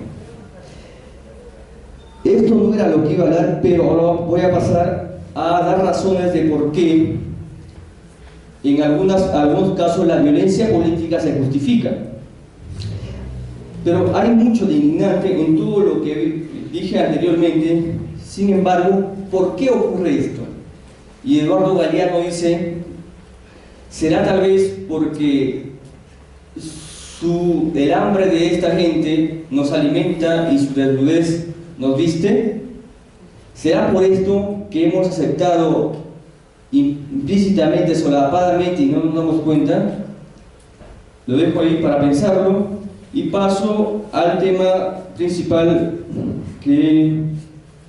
Esto no era lo que iba a hablar, pero ahora voy a pasar a dar razones de por qué en algunos casos la violencia política se justifica. Pero hay mucho de indignante en todo lo que dije anteriormente. Sin embargo, ¿por qué ocurre esto? Y Eduardo Galeano dice, ¿será tal vez porque el hambre de esta gente nos alimenta y su desnudez nos viste? ¿Será por esto que hemos aceptado implícitamente, solapadamente y no nos damos cuenta? Lo dejo ahí para pensarlo y paso al tema principal que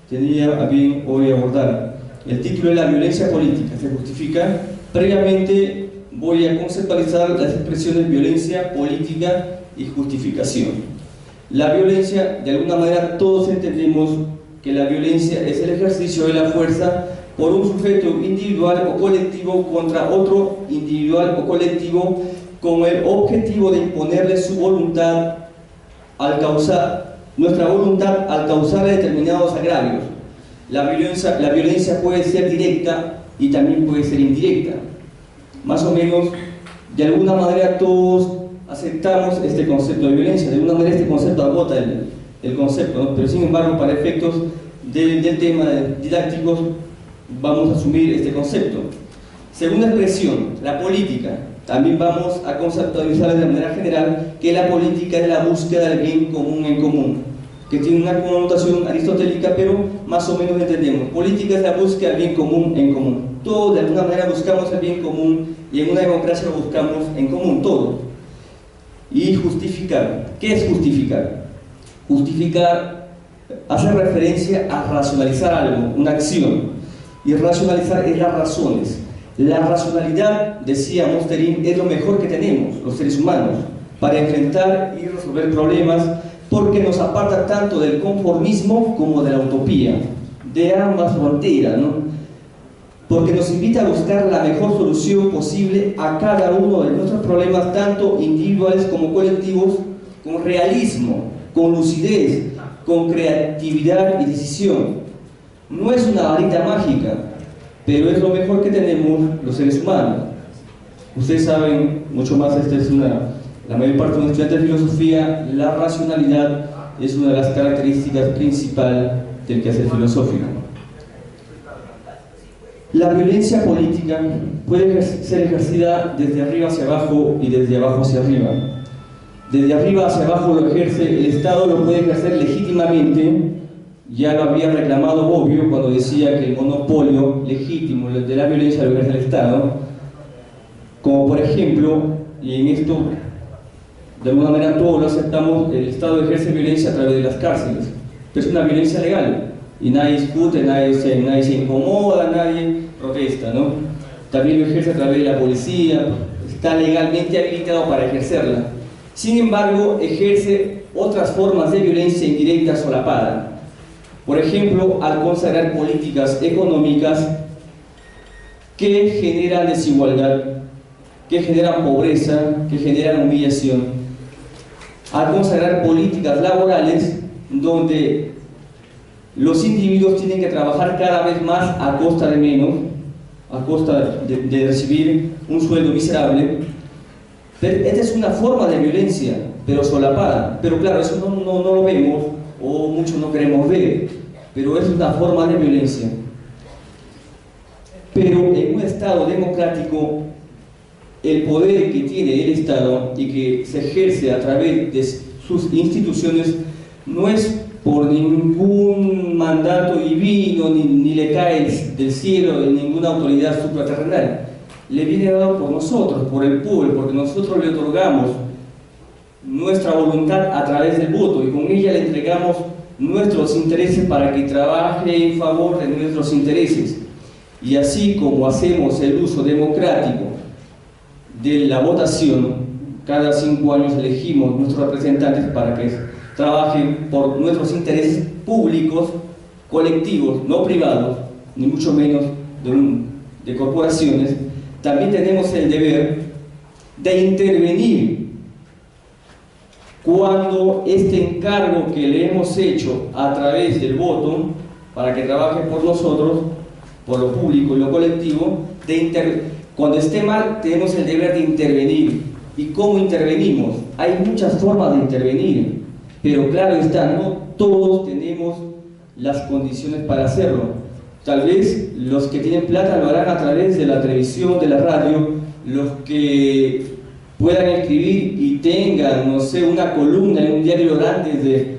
tenía a bien hoy abordar. El título es La violencia política se justifica. Previamente voy a conceptualizar las expresiones violencia, política y justificación. La violencia, de alguna manera todos entendemos que la violencia es el ejercicio de la fuerza por un sujeto individual o colectivo contra otro individual o colectivo con el objetivo de imponerle su voluntad nuestra voluntad al causar determinados agravios. La violencia puede ser directa y también puede ser indirecta. Más o menos, de alguna manera todos aceptamos este concepto de violencia, de alguna manera este concepto agota el concepto, ¿no? Pero sin embargo, para efectos del tema didácticos, vamos a asumir este concepto. Segunda expresión, la política. También vamos a conceptualizar de manera general que la política es la búsqueda del bien común en común, que tiene una connotación aristotélica, pero más o menos entendemos. Política es la búsqueda del bien común en común. Todos de alguna manera buscamos el bien común y en una democracia lo buscamos en común, todo. Y justificar. ¿Qué es justificar? Justificar hace referencia a racionalizar algo, una acción. Y racionalizar es las razones. La racionalidad, decía Mosterin, es lo mejor que tenemos, los seres humanos, para enfrentar y resolver problemas, porque nos aparta tanto del conformismo como de la utopía, de ambas fronteras, ¿no? Porque nos invita a buscar la mejor solución posible a cada uno de nuestros problemas, tanto individuales como colectivos, con realismo, con lucidez, con creatividad y decisión. No es una varita mágica, pero es lo mejor que tenemos los seres humanos. Ustedes saben mucho más, la mayor parte de los estudiantes de filosofía, la racionalidad es una de las características principales del quehacer filosófico. La violencia política puede ser ejercida desde arriba hacia abajo y desde abajo hacia arriba. Desde arriba hacia abajo lo ejerce el Estado, lo puede ejercer legítimamente. Ya lo había reclamado Bobbio cuando decía que el monopolio legítimo de la violencia lo ejerce el Estado. Como por ejemplo, y en esto de alguna manera todos lo aceptamos, el Estado ejerce violencia a través de las cárceles, pero es una violencia legal y nadie discute, nadie se incomoda, nadie protesta, ¿no? También lo ejerce a través de la policía, está legalmente habilitado para ejercerla. Sin embargo, ejerce otras formas de violencia indirecta solapada. Por ejemplo, al consagrar políticas económicas que generan desigualdad, que generan pobreza, que generan humillación. Al consagrar políticas laborales donde los individuos tienen que trabajar cada vez más a costa de menos, a costa de recibir un sueldo miserable. Pero esta es una forma de violencia, pero solapada. Pero claro, eso no lo vemos o muchos no queremos ver, pero es una forma de violencia. Pero en un Estado democrático, el poder que tiene el Estado y que se ejerce a través de sus instituciones no es por ningún mandato divino, ni le cae del cielo de ninguna autoridad supraterrenal. Le viene dado por nosotros, por el pueblo, porque nosotros le otorgamos nuestra voluntad a través del voto y con ella le entregamos nuestros intereses para que trabaje en favor de nuestros intereses. Y así como hacemos el uso democrático de la votación, cada 5 años elegimos nuestros representantes para que trabajen por nuestros intereses públicos, colectivos, no privados, ni mucho menos de corporaciones. También tenemos el deber de intervenir cuando este encargo que le hemos hecho a través del voto para que trabaje por nosotros, por lo público y lo colectivo, cuando esté mal tenemos el deber de intervenir. ¿Y cómo intervenimos? Hay muchas formas de intervenir, pero claro está, no todos tenemos las condiciones para hacerlo. Tal vez los que tienen plata lo harán a través de la televisión, de la radio, los que puedan escribir y tengan, no sé, una columna en un diario grande de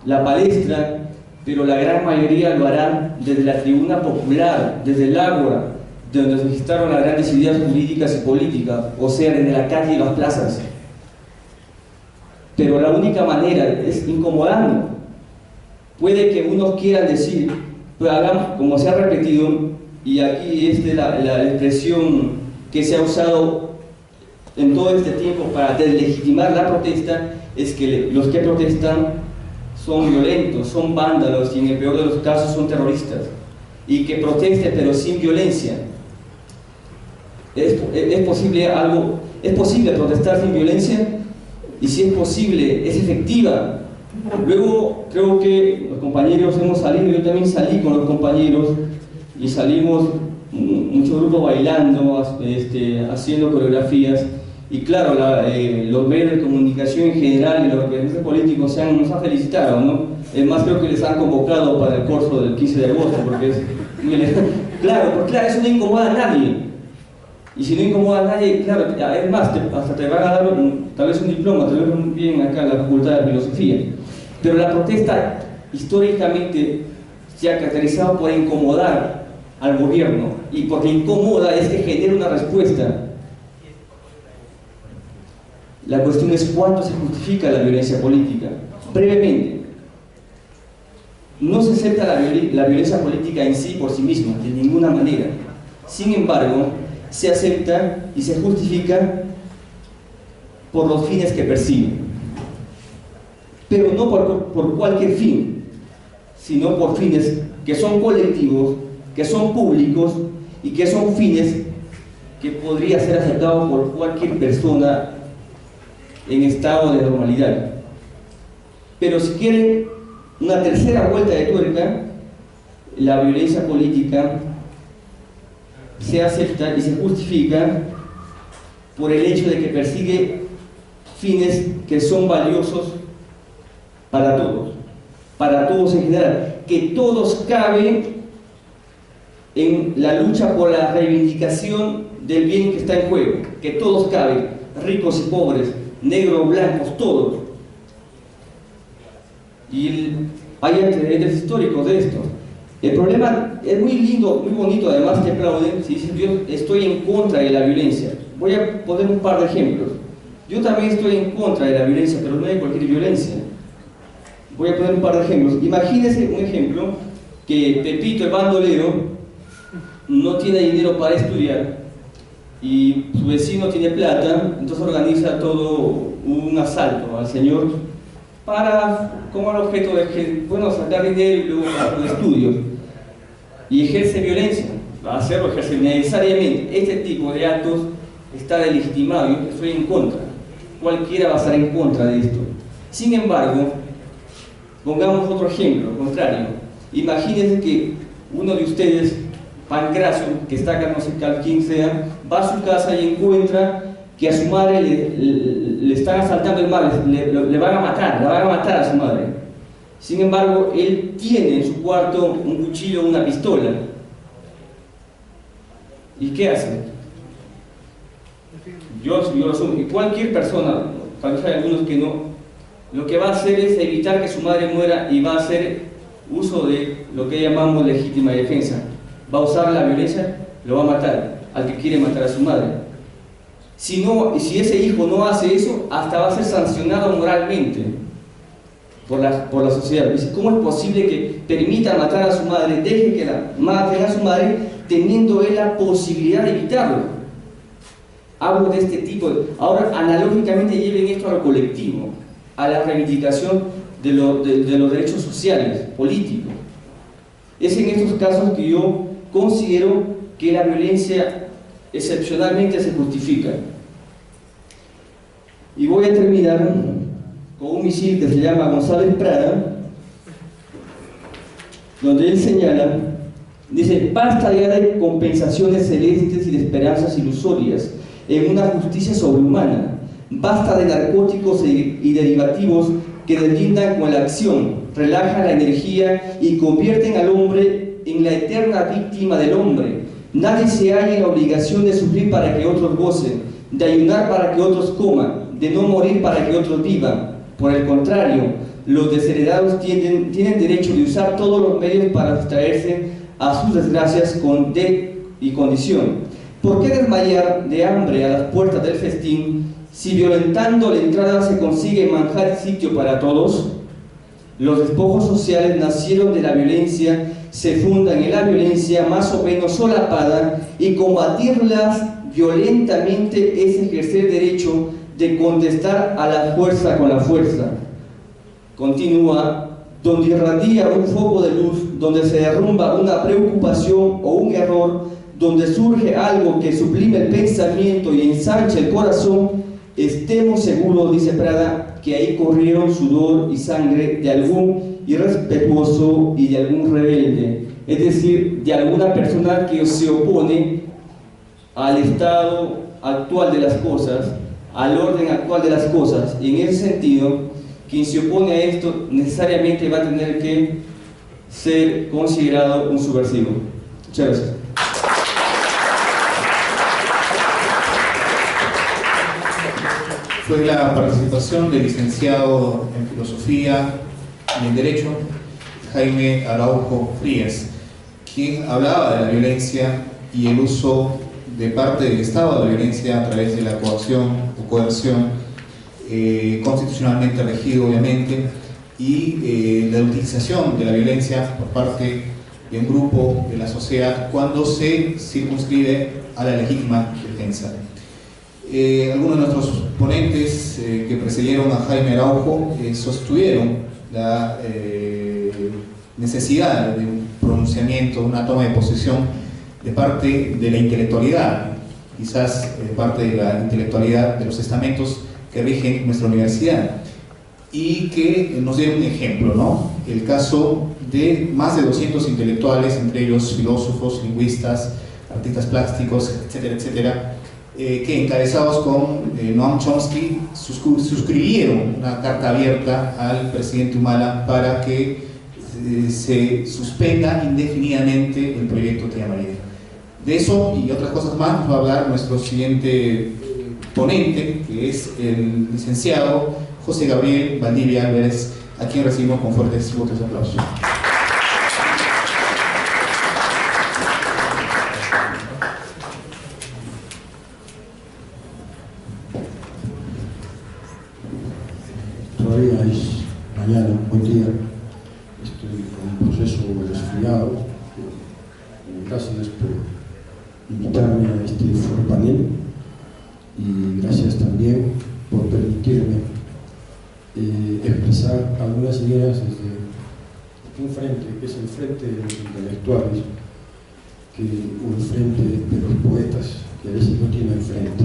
la palestra, pero la gran mayoría lo harán desde la tribuna popular, desde el ágora, de donde se gestaron las grandes ideas jurídicas y políticas, o sea, desde la calle y las plazas. Pero la única manera es incomodando. Puede que unos quieran decir, pero hagamos, como se ha repetido, y aquí es la expresión que se ha usado en todo este tiempo para deslegitimar la protesta, es que los que protestan son violentos, son vándalos y en el peor de los casos son terroristas, y que protesten pero sin violencia. ¿Es posible protestar sin violencia? Y si es posible, ¿es efectiva? Luego creo que los compañeros hemos salido, yo también salí con los compañeros y salimos muchos grupos bailando, haciendo coreografías, y claro, los medios de comunicación en general y los representantes políticos nos han felicitado, ¿no? Es más, creo que les han convocado para el curso del 15 de agosto, porque claro, eso no incomoda a nadie. Y si no incomoda a nadie, claro, es más, hasta te van a dar tal vez un diploma, tal vez bien acá en la Facultad de Filosofía. Pero la protesta históricamente se ha caracterizado por incomodar al gobierno, y porque incomoda es que genera una respuesta. La cuestión es cuánto se justifica la violencia política. Brevemente, no se acepta la violencia política en sí por sí misma, de ninguna manera. Sin embargo, se acepta y se justifica por los fines que persigue. Pero no por cualquier fin, sino por fines que son colectivos, que son públicos y que son fines que podría ser aceptado por cualquier persona en estado de normalidad. Pero si quieren una tercera vuelta de tuerca, la violencia política se acepta y se justifica por el hecho de que persigue fines que son valiosos para todos en general, que todos caben en la lucha por la reivindicación del bien que está en juego, que todos caben, ricos y pobres, negros, blancos, todos. Y hay antecedentes históricos de esto. El problema es muy lindo, muy bonito, además que aplauden si dicen yo estoy en contra de la violencia. Voy a poner un par de ejemplos. Yo también estoy en contra de la violencia, pero no de cualquier violencia. Voy a poner un par de ejemplos. Imagínense un ejemplo, que Pepito, el bandolero, no tiene dinero para estudiar y su vecino tiene plata, entonces organiza todo un asalto al señor como el objeto de sacar dinero y luego para los estudios, y ejerce violencia. Va a hacerlo, ejerce necesariamente. Este tipo de actos está delegitimado. Yo estoy en contra. Cualquiera va a estar en contra de esto. Sin embargo, pongamos otro ejemplo, al contrario. Imagínense que uno de ustedes, Pancracio, que está acá, no sé quién sea, va a su casa y encuentra que a su madre le están asaltando el mal, le van a matar a su madre. Sin embargo, él tiene en su cuarto un cuchillo o una pistola. ¿Y qué hace? Yo lo asumo. Y cualquier persona, tal vez hay algunos que no, lo que va a hacer es evitar que su madre muera y va a hacer uso de lo que llamamos legítima defensa. Va a usar la violencia, lo va a matar al que quiere matar a su madre. Si ese hijo no hace eso, hasta va a ser sancionado moralmente por la sociedad. ¿Cómo es posible que permita matar a su madre, deje que la maten a su madre, teniendo él la posibilidad de evitarlo? Hablo de este tipo. Ahora, analógicamente, lleven esto a lo colectivo, a la reivindicación de los derechos sociales, políticos. Es en estos casos que yo considero que la violencia excepcionalmente se justifica. Y voy a terminar con un misil que se llama González Prada, donde él señala, dice: basta ya de compensaciones celestes y de esperanzas ilusorias en una justicia sobrehumana. Basta de narcóticos y derivativos que deslindan con la acción, relajan la energía y convierten al hombre en la eterna víctima del hombre. Nadie se halla en la obligación de sufrir para que otros gocen, de ayunar para que otros coman, de no morir para que otros vivan. Por el contrario, los desheredados tienen derecho de usar todos los medios para abstraerse a sus desgracias y condición. ¿Por qué desmayar de hambre a las puertas del festín si violentando la entrada se consigue manjar y sitio para todos? Los despojos sociales nacieron de la violencia, se fundan en la violencia más o menos solapada, y combatirlas violentamente es ejercer derecho de contestar a la fuerza con la fuerza. Continúa: donde irradia un foco de luz, donde se derrumba una preocupación o un error, donde surge algo que sublime el pensamiento y ensancha el corazón, estemos seguros, dice Prada, que ahí corrieron sudor y sangre de algún irrespetuoso y de algún rebelde, es decir, de alguna persona que se opone al estado actual de las cosas, al orden actual de las cosas. Y en ese sentido, quien se opone a esto necesariamente va a tener que ser considerado un subversivo. Muchas gracias. Fue la participación del licenciado en Filosofía y en Derecho, Jaime Araujo Frías, quien hablaba de la violencia y el uso de parte del Estado de violencia a través de la coacción o coerción, constitucionalmente regido obviamente, y la utilización de la violencia por parte de un grupo de la sociedad cuando se circunscribe a la legítima defensa. Algunos de nuestros ponentes que precedieron a Jaime Araujo sostuvieron la necesidad de un pronunciamiento, una toma de posición de parte de la intelectualidad, quizás de parte de la intelectualidad de los estamentos que rigen nuestra universidad, y que nos dé un ejemplo, ¿no? El caso de más de 200 intelectuales, entre ellos filósofos, lingüistas, artistas plásticos, etcétera, etcétera, que encabezados con Noam Chomsky suscribieron una carta abierta al presidente Humala para que se suspenda indefinidamente el proyecto Tía María. De eso y otras cosas más nos va a hablar nuestro siguiente ponente, que es el licenciado José Gabriel Valdivia Álvarez, a quien recibimos con fuertes votos de aplauso. gracias por invitarme a este foro panel y gracias también por permitirme expresar algunas ideas desde un frente, que es el frente de los intelectuales, o el frente de los poetas, que a veces no tienen frente,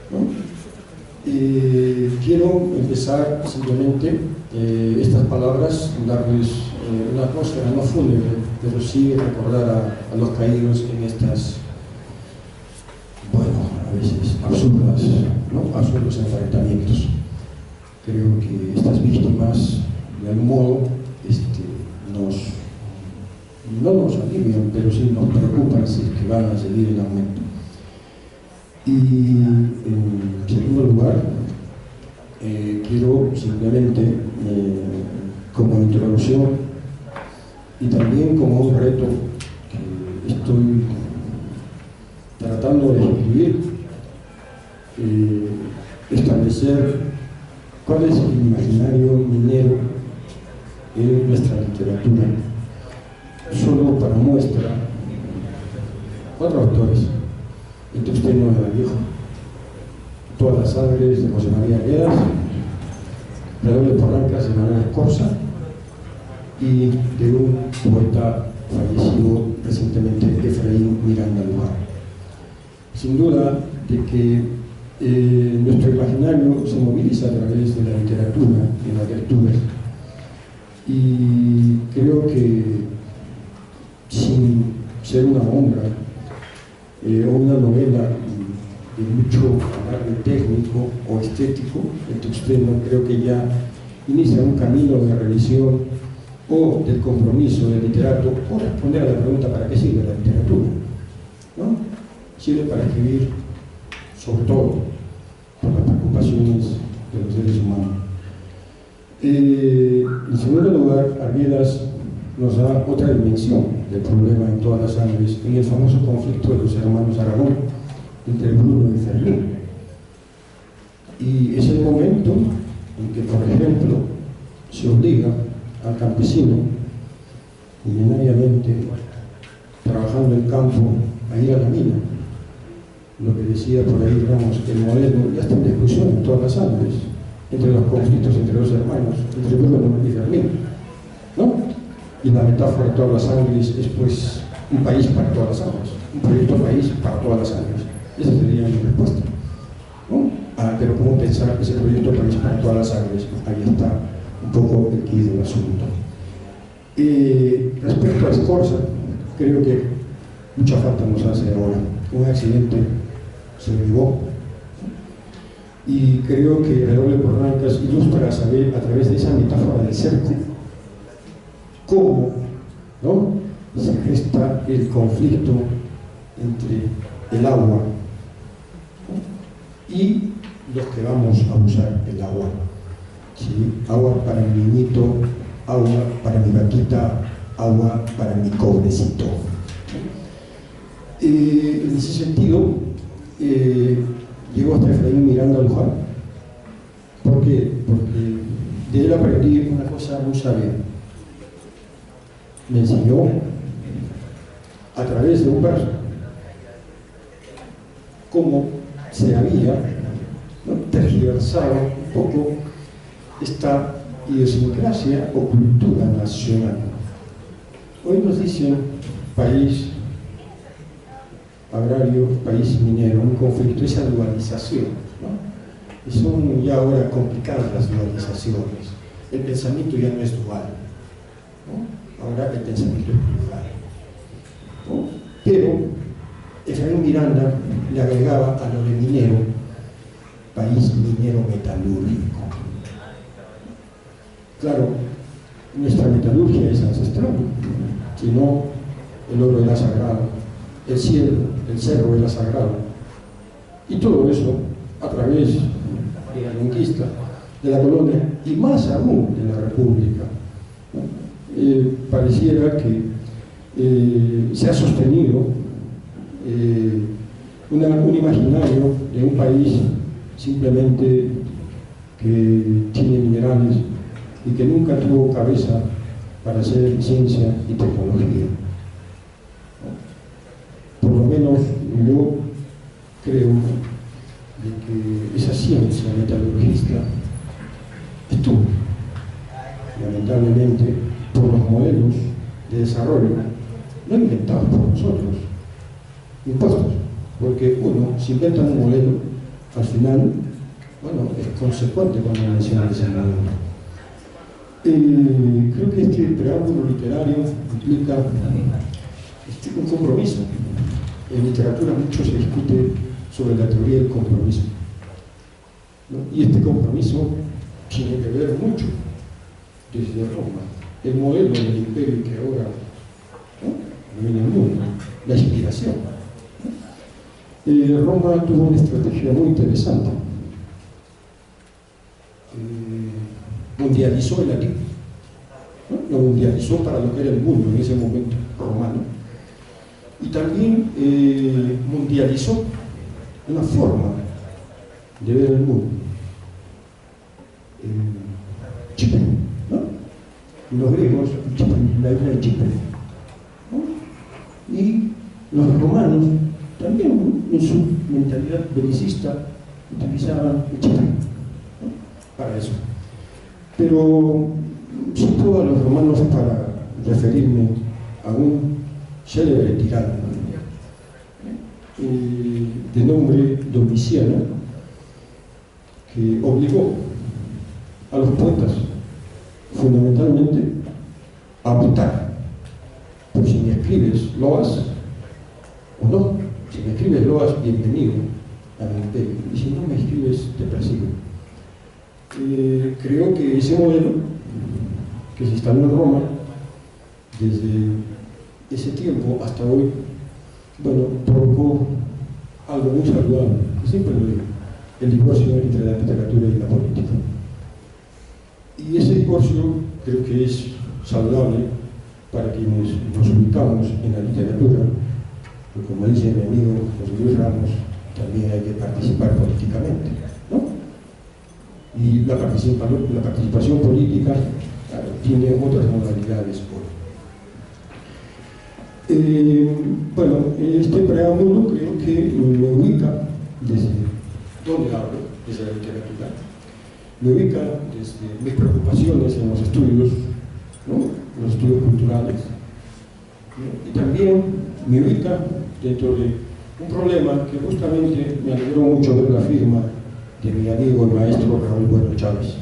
¿no? Quiero empezar simplemente estas palabras, darles una atmósfera no fúnebre, pero sí recordar a los caídos en estas, bueno, a veces absurdos enfrentamientos. Creo que estas víctimas, de algún modo, no nos alivian, pero sí nos preocupan si es que van a seguir en aumento. Y en segundo lugar, quiero simplemente, como introducción y también como un reto que estoy tratando de escribir, establecer cuál es el imaginario minero en nuestra literatura. Solo para muestra, 4 autores: El Tuxteno de Vallejo, Todas las sangres de José María Arguedas, Redoble Porrancas de Manuel Escorza, y de un poeta fallecido recientemente, Efraín Miranda Luján. Sin duda de que nuestro imaginario se moviliza a través de la literatura y las lecturas, y creo que sin ser una obra o una novela de mucho carácter técnico o estético, el Tuxteno creo que ya inicia un camino de revisión o del compromiso del literato, o responder a la pregunta ¿para qué sirve la literatura? ¿No? Sirve para escribir, sobre todo, por las preocupaciones de los seres humanos. En segundo lugar, Arguedas nos da otra dimensión del problema en Todas las sangres, en el famoso conflicto de los hermanos Aragón entre Bruno y Fermín. Y es el momento en que, por ejemplo, se obliga al campesino, milenariamente trabajando en campo, a ir a la mina. Lo que decía por ahí Ramos, el modelo ya está en discusión en Todas las sangres, entre los conflictos entre los hermanos, entre Bruno y Fermín, ¿no? Y la metáfora de Todas las sangres es pues un país para todas las sangres, un proyecto país para todas las sangres. Esa sería mi respuesta, ¿no? Pero ¿cómo pensar ese proyecto país para todas las sangres? Ahí está un poco el quid del asunto. Respecto a Escorza, creo que mucha falta nos hace ahora. Un accidente se derivó, y creo que Redoble Porrancas ilustra saber a través de esa metáfora del cerco cómo, ¿no?, se gesta el conflicto entre el agua, ¿no?, y los que vamos a usar el agua. ¿Sí? Agua para mi niñito, agua para mi vaquita, agua para mi cobrecito. En ese sentido, llegó hasta Efraín Miranda Luján. ¿Por qué? Porque de él aprendí una cosa muy sabia. Me enseñó a través de un verso cómo se había, ¿no?, tergiversado un poco esta idiosincrasia o cultura nacional. Hoy nos dicen país agrario, país minero, un conflicto, esa dualización, ¿no? Y son ya ahora complicadas las dualizaciones. El pensamiento ya no es dual, ¿no? Ahora el pensamiento es plural, ¿no? Pero Efraín Miranda le agregaba a lo de minero, país minero metalúrgico. Claro, nuestra metalurgia es ancestral, si no, el oro era sagrado, el cielo, el cerro era sagrado, y todo eso a través de la conquista de la colonia y más aún de la república, ¿no? Pareciera que se ha sostenido un imaginario de un país simplemente que tiene minerales y que nunca tuvo cabeza para hacer ciencia y tecnología, ¿no? yo creo de que esa ciencia metalurgista estuvo, lamentablemente, por los modelos de desarrollo, no inventados por nosotros, impuestos, porque uno, si inventa un modelo, al final, bueno, es consecuente con la mención de ese modelo. Creo que este preámbulo literario implica un compromiso. En literatura mucho se discute sobre la teoría del compromiso, ¿no? Y este compromiso tiene que ver mucho desde Roma, el modelo del imperio que ahora, ¿no?, domina el mundo, la inspiración, ¿no? Roma tuvo una estrategia muy interesante. Mundializó el latín, ¿no? Lo mundializó para lo que era el mundo en ese momento romano, y también mundializó una forma de ver el mundo. Chipre, ¿no? Los griegos, Chipre, la isla de Chipre, ¿no? Y los romanos también, ¿no?, en su mentalidad belicista utilizaban Chipre, ¿no?, para eso. Pero cito a los romanos para referirme a un célebre tirano de nombre Domiciano, que obligó a los poetas fundamentalmente a votar por si me escribes loas o no. Si me escribes loas, bienvenido a mi imperio, y si no me escribes, te persigo. Creo que ese modelo que se instaló en Roma desde ese tiempo hasta hoy, bueno, provocó algo muy saludable, siempre lo digo, el divorcio entre la literatura y la política. Y ese divorcio creo que es saludable para quienes nos ubicamos en la literatura, porque como dice mi amigo José Luis Ramos, también hay que participar políticamente, ¿no? Y la participación política, claro, tiene otras modalidades hoy. Bueno, este preámbulo creo que me ubica desde donde hablo, desde la literatura, me ubica desde mis preocupaciones en los estudios, ¿no?, los estudios culturales, ¿no?, y también me ubica dentro de un problema que justamente me alegró mucho ver la firma de mi amigo y maestro Raúl Bueno Chávez,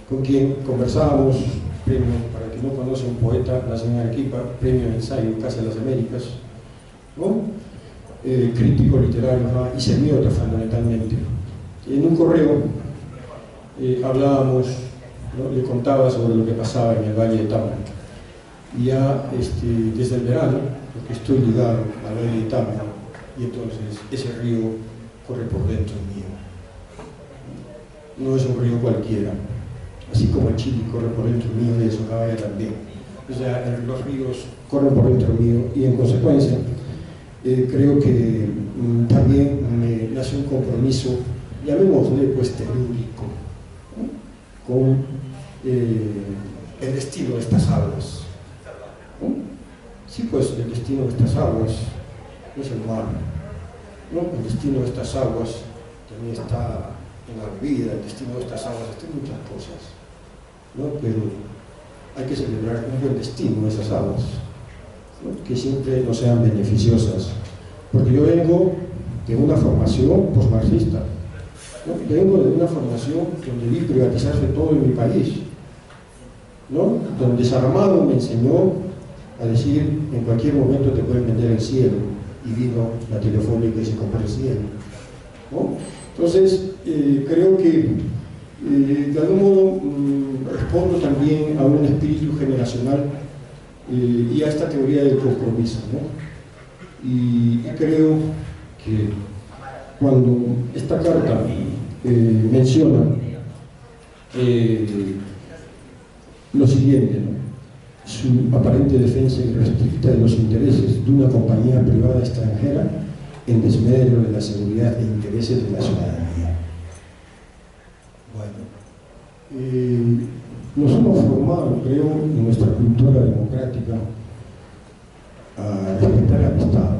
con quien conversábamos, premio, para quien no conoce, un poeta, nació en Arequipa, premio de ensayo Casa de las Américas, ¿no?, crítico literario, ¿no?, y semiota fundamentalmente. En un correo hablábamos, ¿no?, le contaba sobre lo que pasaba en el Valle de Támara, y ya desde el verano, porque estoy ligado al Valle de Támara, y entonces ese río corre por dentro mío. No es un río cualquiera, así como el Chili corre por dentro mío y el Socabaya también. O sea, los ríos corren por dentro mío, y en consecuencia creo que también me nace un compromiso, llamémosle pues telúrico, ¿no?, con el destino de estas aguas, ¿no? Sí, pues el destino de estas aguas no es el mar, ¿no? El destino de estas aguas también está en la vida, el destino de estas aguas está en muchas cosas, ¿no? Pero hay que celebrar un buen destino de esas aguas, ¿no?, que siempre no sean beneficiosas, porque yo vengo de una formación posmarxista, ¿no?, vengo de una formación donde vi privatizarse todo en mi país, ¿no?, donde Saramago me enseñó a decir: en cualquier momento te pueden vender el cielo, y vino la telefónica y se compró el cielo, ¿no? Entonces creo que de algún modo respondo también a un espíritu generacional y a esta teoría del compromiso, ¿no? Y creo que cuando esta carta menciona lo siguiente, ¿no?, su aparente defensa irrestricta de los intereses de una compañía privada extranjera en desmedro de la seguridad e intereses de la ciudadanía. Bueno, nos hemos formado, creo, en nuestra cultura democrática a respetar al Estado,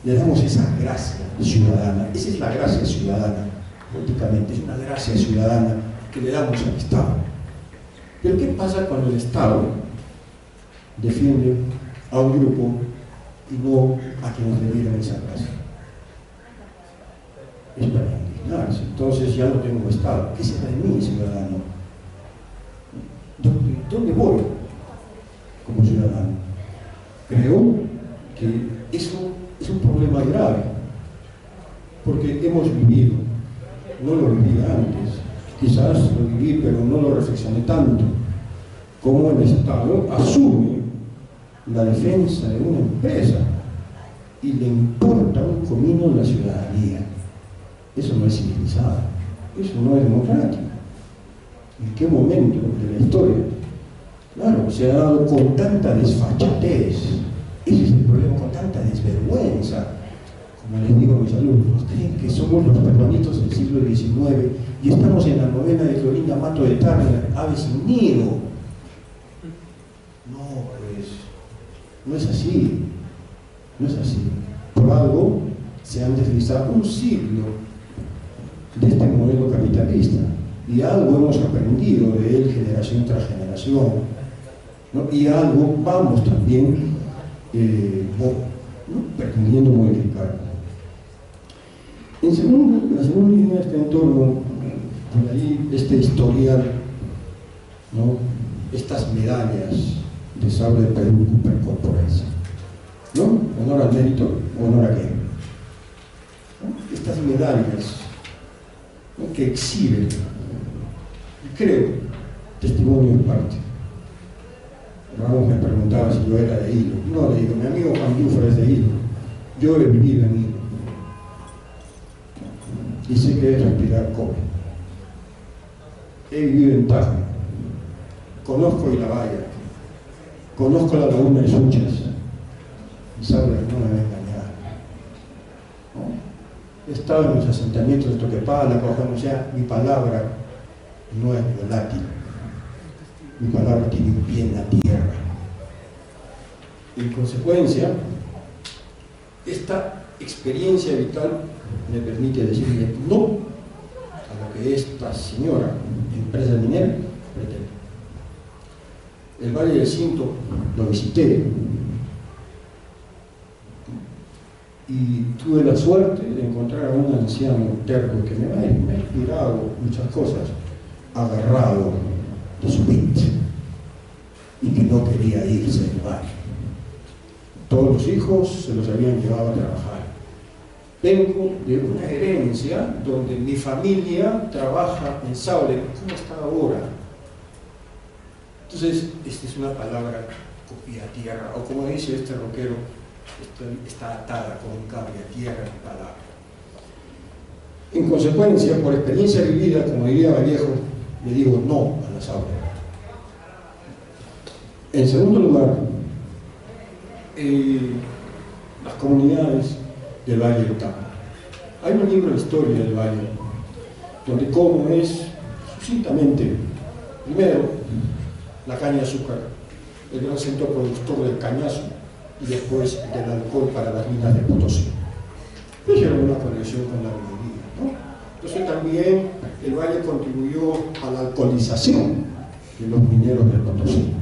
le damos esa gracia ciudadana. Esa es la gracia ciudadana, políticamente, es una gracia ciudadana que le damos al Estado. Pero ¿qué pasa cuando el Estado defiende a un grupo y no a quienes le dieron esa gracia? Es para indignarse. Entonces ya no tengo Estado. ¿Qué será de mí, ciudadano? ¿Dónde voy como ciudadano? Creo que eso es un problema grave, porque hemos vivido, no lo viví antes, quizás lo viví pero no lo reflexioné tanto, como el Estado asume la defensa de una empresa y le importa un comino la ciudadanía. Eso no es civilizado, eso no es democrático. ¿En qué momento de la historia? Claro, se ha dado con tanta desfachatez. Ese es el problema, con tanta desvergüenza. Como les digo a mis alumnos, creen que somos los peruanitos del siglo XIX y estamos en la novela de Clorinda Mato de Turner, Ave sin nido. No, pues, no es así. No es así. Por algo se han deslizado un siglo de este modelo capitalista y algo hemos aprendido de él generación tras generación, ¿no? Y algo vamos también pretendiendo modificar. La segunda línea de este entorno, por ahí este historial, ¿no? Estas medallas de Sable de Perú Cooper Corporation, ¿no? Honor al mérito, honor a qué, ¿no? Estas medallas, ¿no? Que exhiben, creo, testimonio en parte. Ramos me preguntaba si yo era de Hilo. No, le digo, mi amigo Juan Yufra es de Hilo. Yo he vivido en Hilo. Y sé que es respirar cobre. He vivido en Tajo. Conozco Ilabaya. Conozco la laguna de Suchas. Y sabe que no me va a engañar, ¿no? He estado en los asentamientos de Toquepala, o sea, mi palabra no es volátil. Mi palabra tiene un pie en la tierra. En consecuencia, esta experiencia vital me permite decirle no a lo que esta señora, empresa minera, pretende. El Valle del Cinto lo visité y tuve la suerte de encontrar a un anciano terco que me ha inspirado muchas cosas, agarrado de su mente y que no quería irse del valle. Todos los hijos se los habían llevado a trabajar. Vengo de una herencia donde mi familia trabaja en Saule, ¿cómo está ahora? Entonces, esta es una palabra copia tierra, o como dice este rockero, está atada con un cable a tierra en palabra. En consecuencia, por experiencia vivida, como diría Vallejo, le digo no a la Saule. En segundo lugar, las comunidades del Valle del Tambo. Hay un libro de historia del Valle, donde cómo es sucintamente, primero, la caña de azúcar, el gran centro productor del cañazo, y después del alcohol para las minas de Potosí. Hicieron una conexión con la minería, ¿no? Entonces también el Valle contribuyó a la alcoholización de los mineros del Potosí.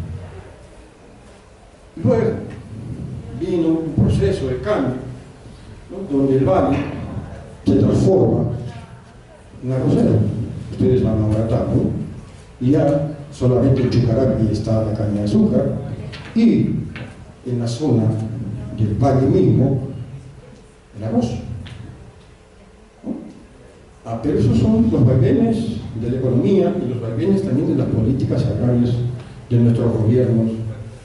Luego vino un proceso de cambio, ¿no? Donde el Valle se transforma en arrocero. Ustedes van a Moratá, ¿no? Y ya solamente en Chucaraqui está la caña de azúcar, y en la zona del valle mismo el arroz, ¿no? Pero esos son los vaivenes de la economía y los vaivenes también de las políticas agrarias de nuestros gobiernos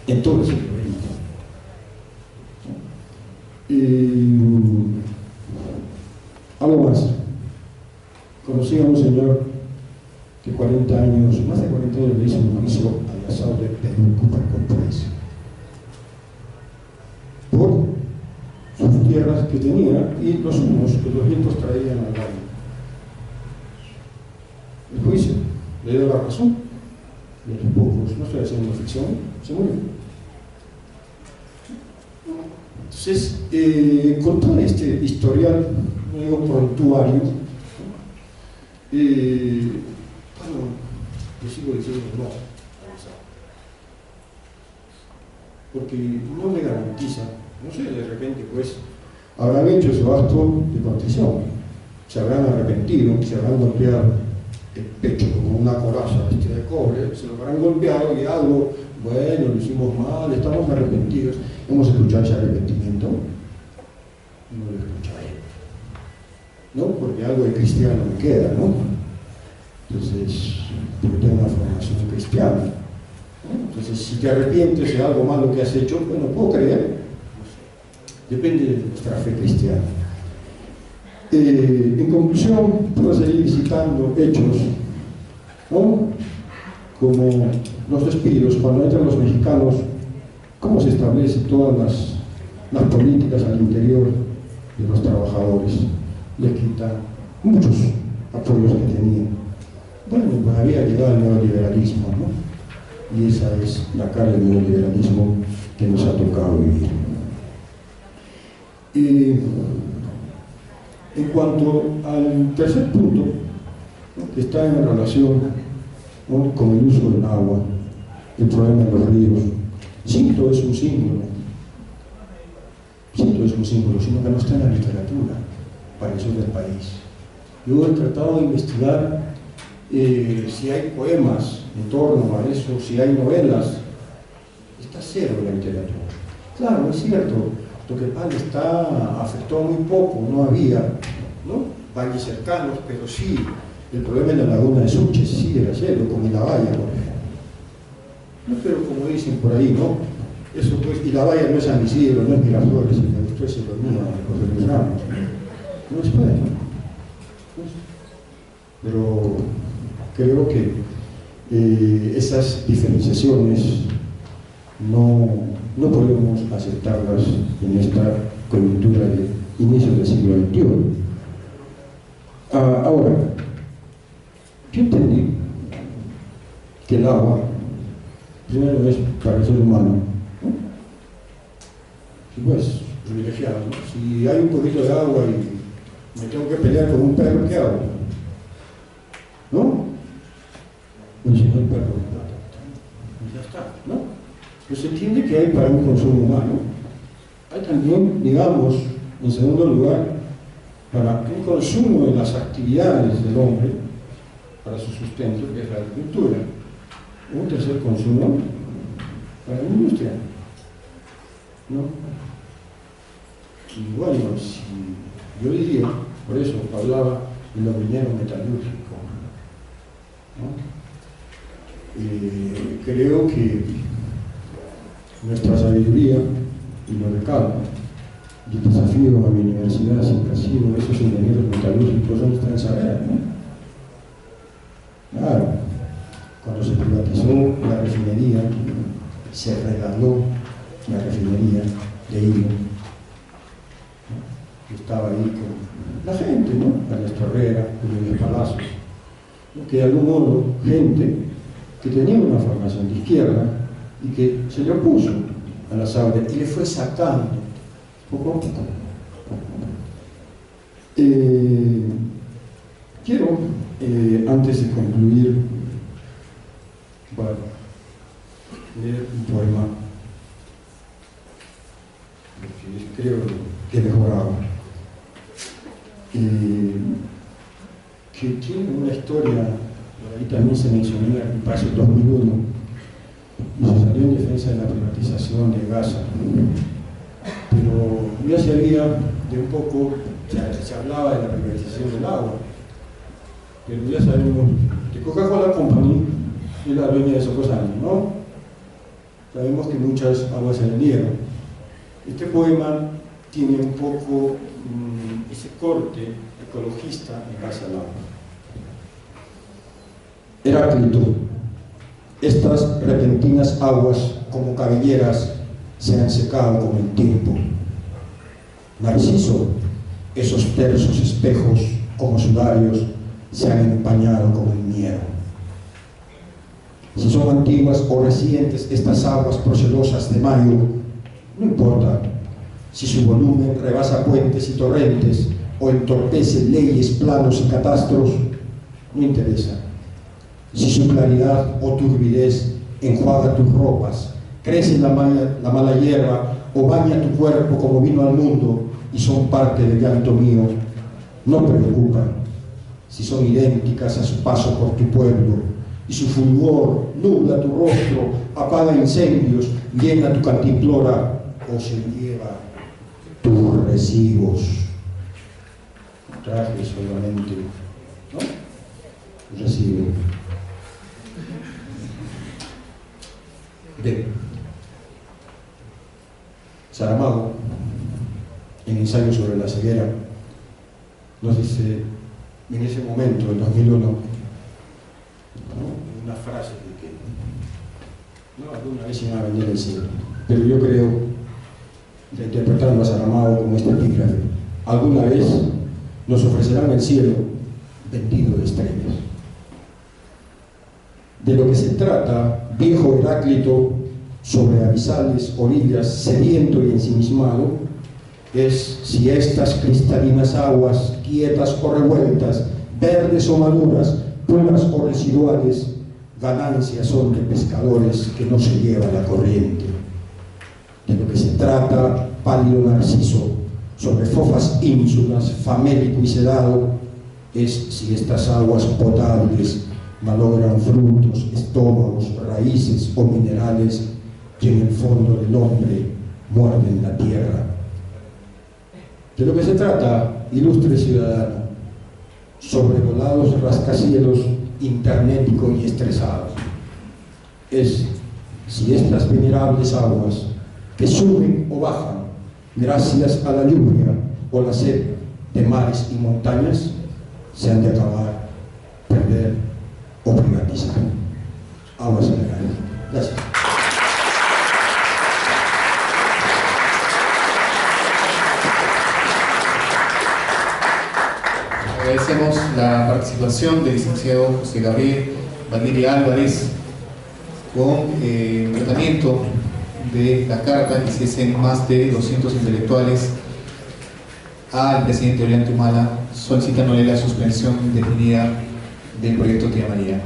en todo el siglo XX. Algo más. Conocí a un señor que 40 años, más de 40 años, le hizo un juicio al asado de Perú Cooper Corporation por sus tierras que tenía y los humos que los vientos traían al valle. El juicio le dio la razón, de los pocos, no estoy haciendo ficción, se murió. Entonces, con todo este historial medio prontuario, bueno, yo sigo diciendo no a esa, porque no me garantiza, no sé, de repente pues habrán hecho su acto de contrición, se habrán arrepentido, se habrán golpeado el pecho como una coraza de cobre, se lo habrán golpeado y algo, bueno, lo hicimos mal, estamos arrepentidos. ¿Hemos escuchado ese arrepentimiento? No lo he escuchado, ¿no? Porque algo de cristiano me queda, ¿no? Entonces, porque tengo una formación cristiana, ¿no? Entonces, si te arrepientes de algo malo que has hecho, bueno, puedo creer, depende de nuestra fe cristiana. En conclusión, puedo seguir citando hechos, ¿no? Como los despidos, cuando entran los mexicanos, cómo se establecen todas las políticas al interior de los trabajadores, le quitan muchos apoyos que tenían. Bueno, pues había llegado el neoliberalismo, ¿no? Y esa es la cara del neoliberalismo que nos ha tocado vivir. En cuanto al tercer punto, ¿no?, que está en relación, ¿no?, con el uso del agua, el problema de los ríos, Cinto es un símbolo, sino que no está en la literatura para el sur del país. Yo he tratado de investigar si hay poemas en torno a eso, si hay novelas. Está cero la literatura. Claro, es cierto, Toquepala afectó muy poco, no había, ¿no?, valles cercanos, pero sí, el problema en la laguna de Suches sí era cero, con Ilabaya, por ejemplo. No, pero como dicen por ahí, ¿no? Eso pues, Ilabaya no es San Isidro, no es Miraflores, esto es ironía, José Luis Ramos. No es bueno. Pero creo que esas diferenciaciones no podemos aceptarlas en esta coyuntura de inicio del siglo XXI. Ahora, yo entendí que el agua primero es para el ser humano, ¿no? Y pues, privilegiado, ¿no? Si hay un poquito de agua y me tengo que pelear con un perro, ¿qué hago? ¿No? Pues si no, el perro ya está, ¿no? Pues se entiende que hay para un consumo humano. Hay también, digamos, en segundo lugar, para un consumo de las actividades del hombre, para su sustento, que es la agricultura. Un tercer consumo para la industria, ¿no? Y bueno, si yo diría, por eso hablaba de lo minero metalúrgico, ¿no? Creo que nuestra sabiduría, y lo recalco, y el desafío a mi universidad siempre ha sido esos ingenieros metalúrgicos, ¿dónde están saber, ¿no? Claro, cuando se privatizó la refinería, se regaló la refinería de hilo, ¿no? Yo estaba ahí con la gente, ¿no? Ernesto Herrera, Julio Palacios, ¿no?, que de algún modo, gente que tenía una formación de izquierda y que se le opuso a la SAUDE y le fue sacando poco a poco. Quiero, antes de concluir, leer un poema que creo que he mejorado, que tiene una historia. Ahí también se mencionó en el paso 2001 y se salió en defensa de la privatización de Gaza, pero ya se había de un poco, se hablaba de la privatización del agua, pero ya sabemos que Coca-Cola Company es la dueña de Socosancho, ¿no? Sabemos que muchas aguas se vendieron. Este poema tiene un poco ese corte ecologista en base al agua. Heráclito, estas repentinas aguas como cabelleras se han secado con el tiempo. Narciso, esos tersos espejos como sudarios se han empañado con el miedo. Si son antiguas o recientes estas aguas procelosas de mayo, no importa, si su volumen rebasa puentes y torrentes o entorpece leyes, planos y catastros, no interesa. Si su claridad o turbidez enjuaga tus ropas, crece la mala hierba o baña tu cuerpo como vino al mundo y son parte del llanto mío, no preocupan. Si son idénticas a su paso por tu pueblo y su fulgor nubla tu rostro, apaga incendios, llena tu cantimplora o se lleva tus recibos. Traje solamente, ¿no? Recibo. Bien. Saramago, en Ensayo sobre la ceguera, nos dice en ese momento, en 2001, ¿no? Una frase de que alguna vez iba a venir el cielo, pero yo creo, interpretando a Saramago como este epígrafe, alguna vez nos ofrecerán el cielo vendido de estrellas. De lo que se trata, viejo Heráclito, sobre abisales orillas, sediento y ensimismado, es si estas cristalinas aguas, quietas o revueltas, verdes o maduras, puras o residuales, ganancias son de pescadores que no se lleva la corriente. De lo que se trata, pálido narciso, sobre fofas ínsulas, famélico y sedado, es si estas aguas potables malogran frutos, estómagos, raíces o minerales que en el fondo del hombre muerden la tierra. De lo que se trata, ilustre ciudadano, sobrevolados rascacielos internéticos y estresados, es si estas venerables aguas que suben o bajan gracias a la lluvia o la sed de mares y montañas se han de acabar, perder o privatizar. Aguas minerales. Gracias. Agradecemos la participación del licenciado José Gabriel Valdivia Álvarez con el tratamiento de la carta que hiciesen más de 200 intelectuales al presidente Ollanta Humala solicitándole la suspensión indefinida del proyecto Tía María.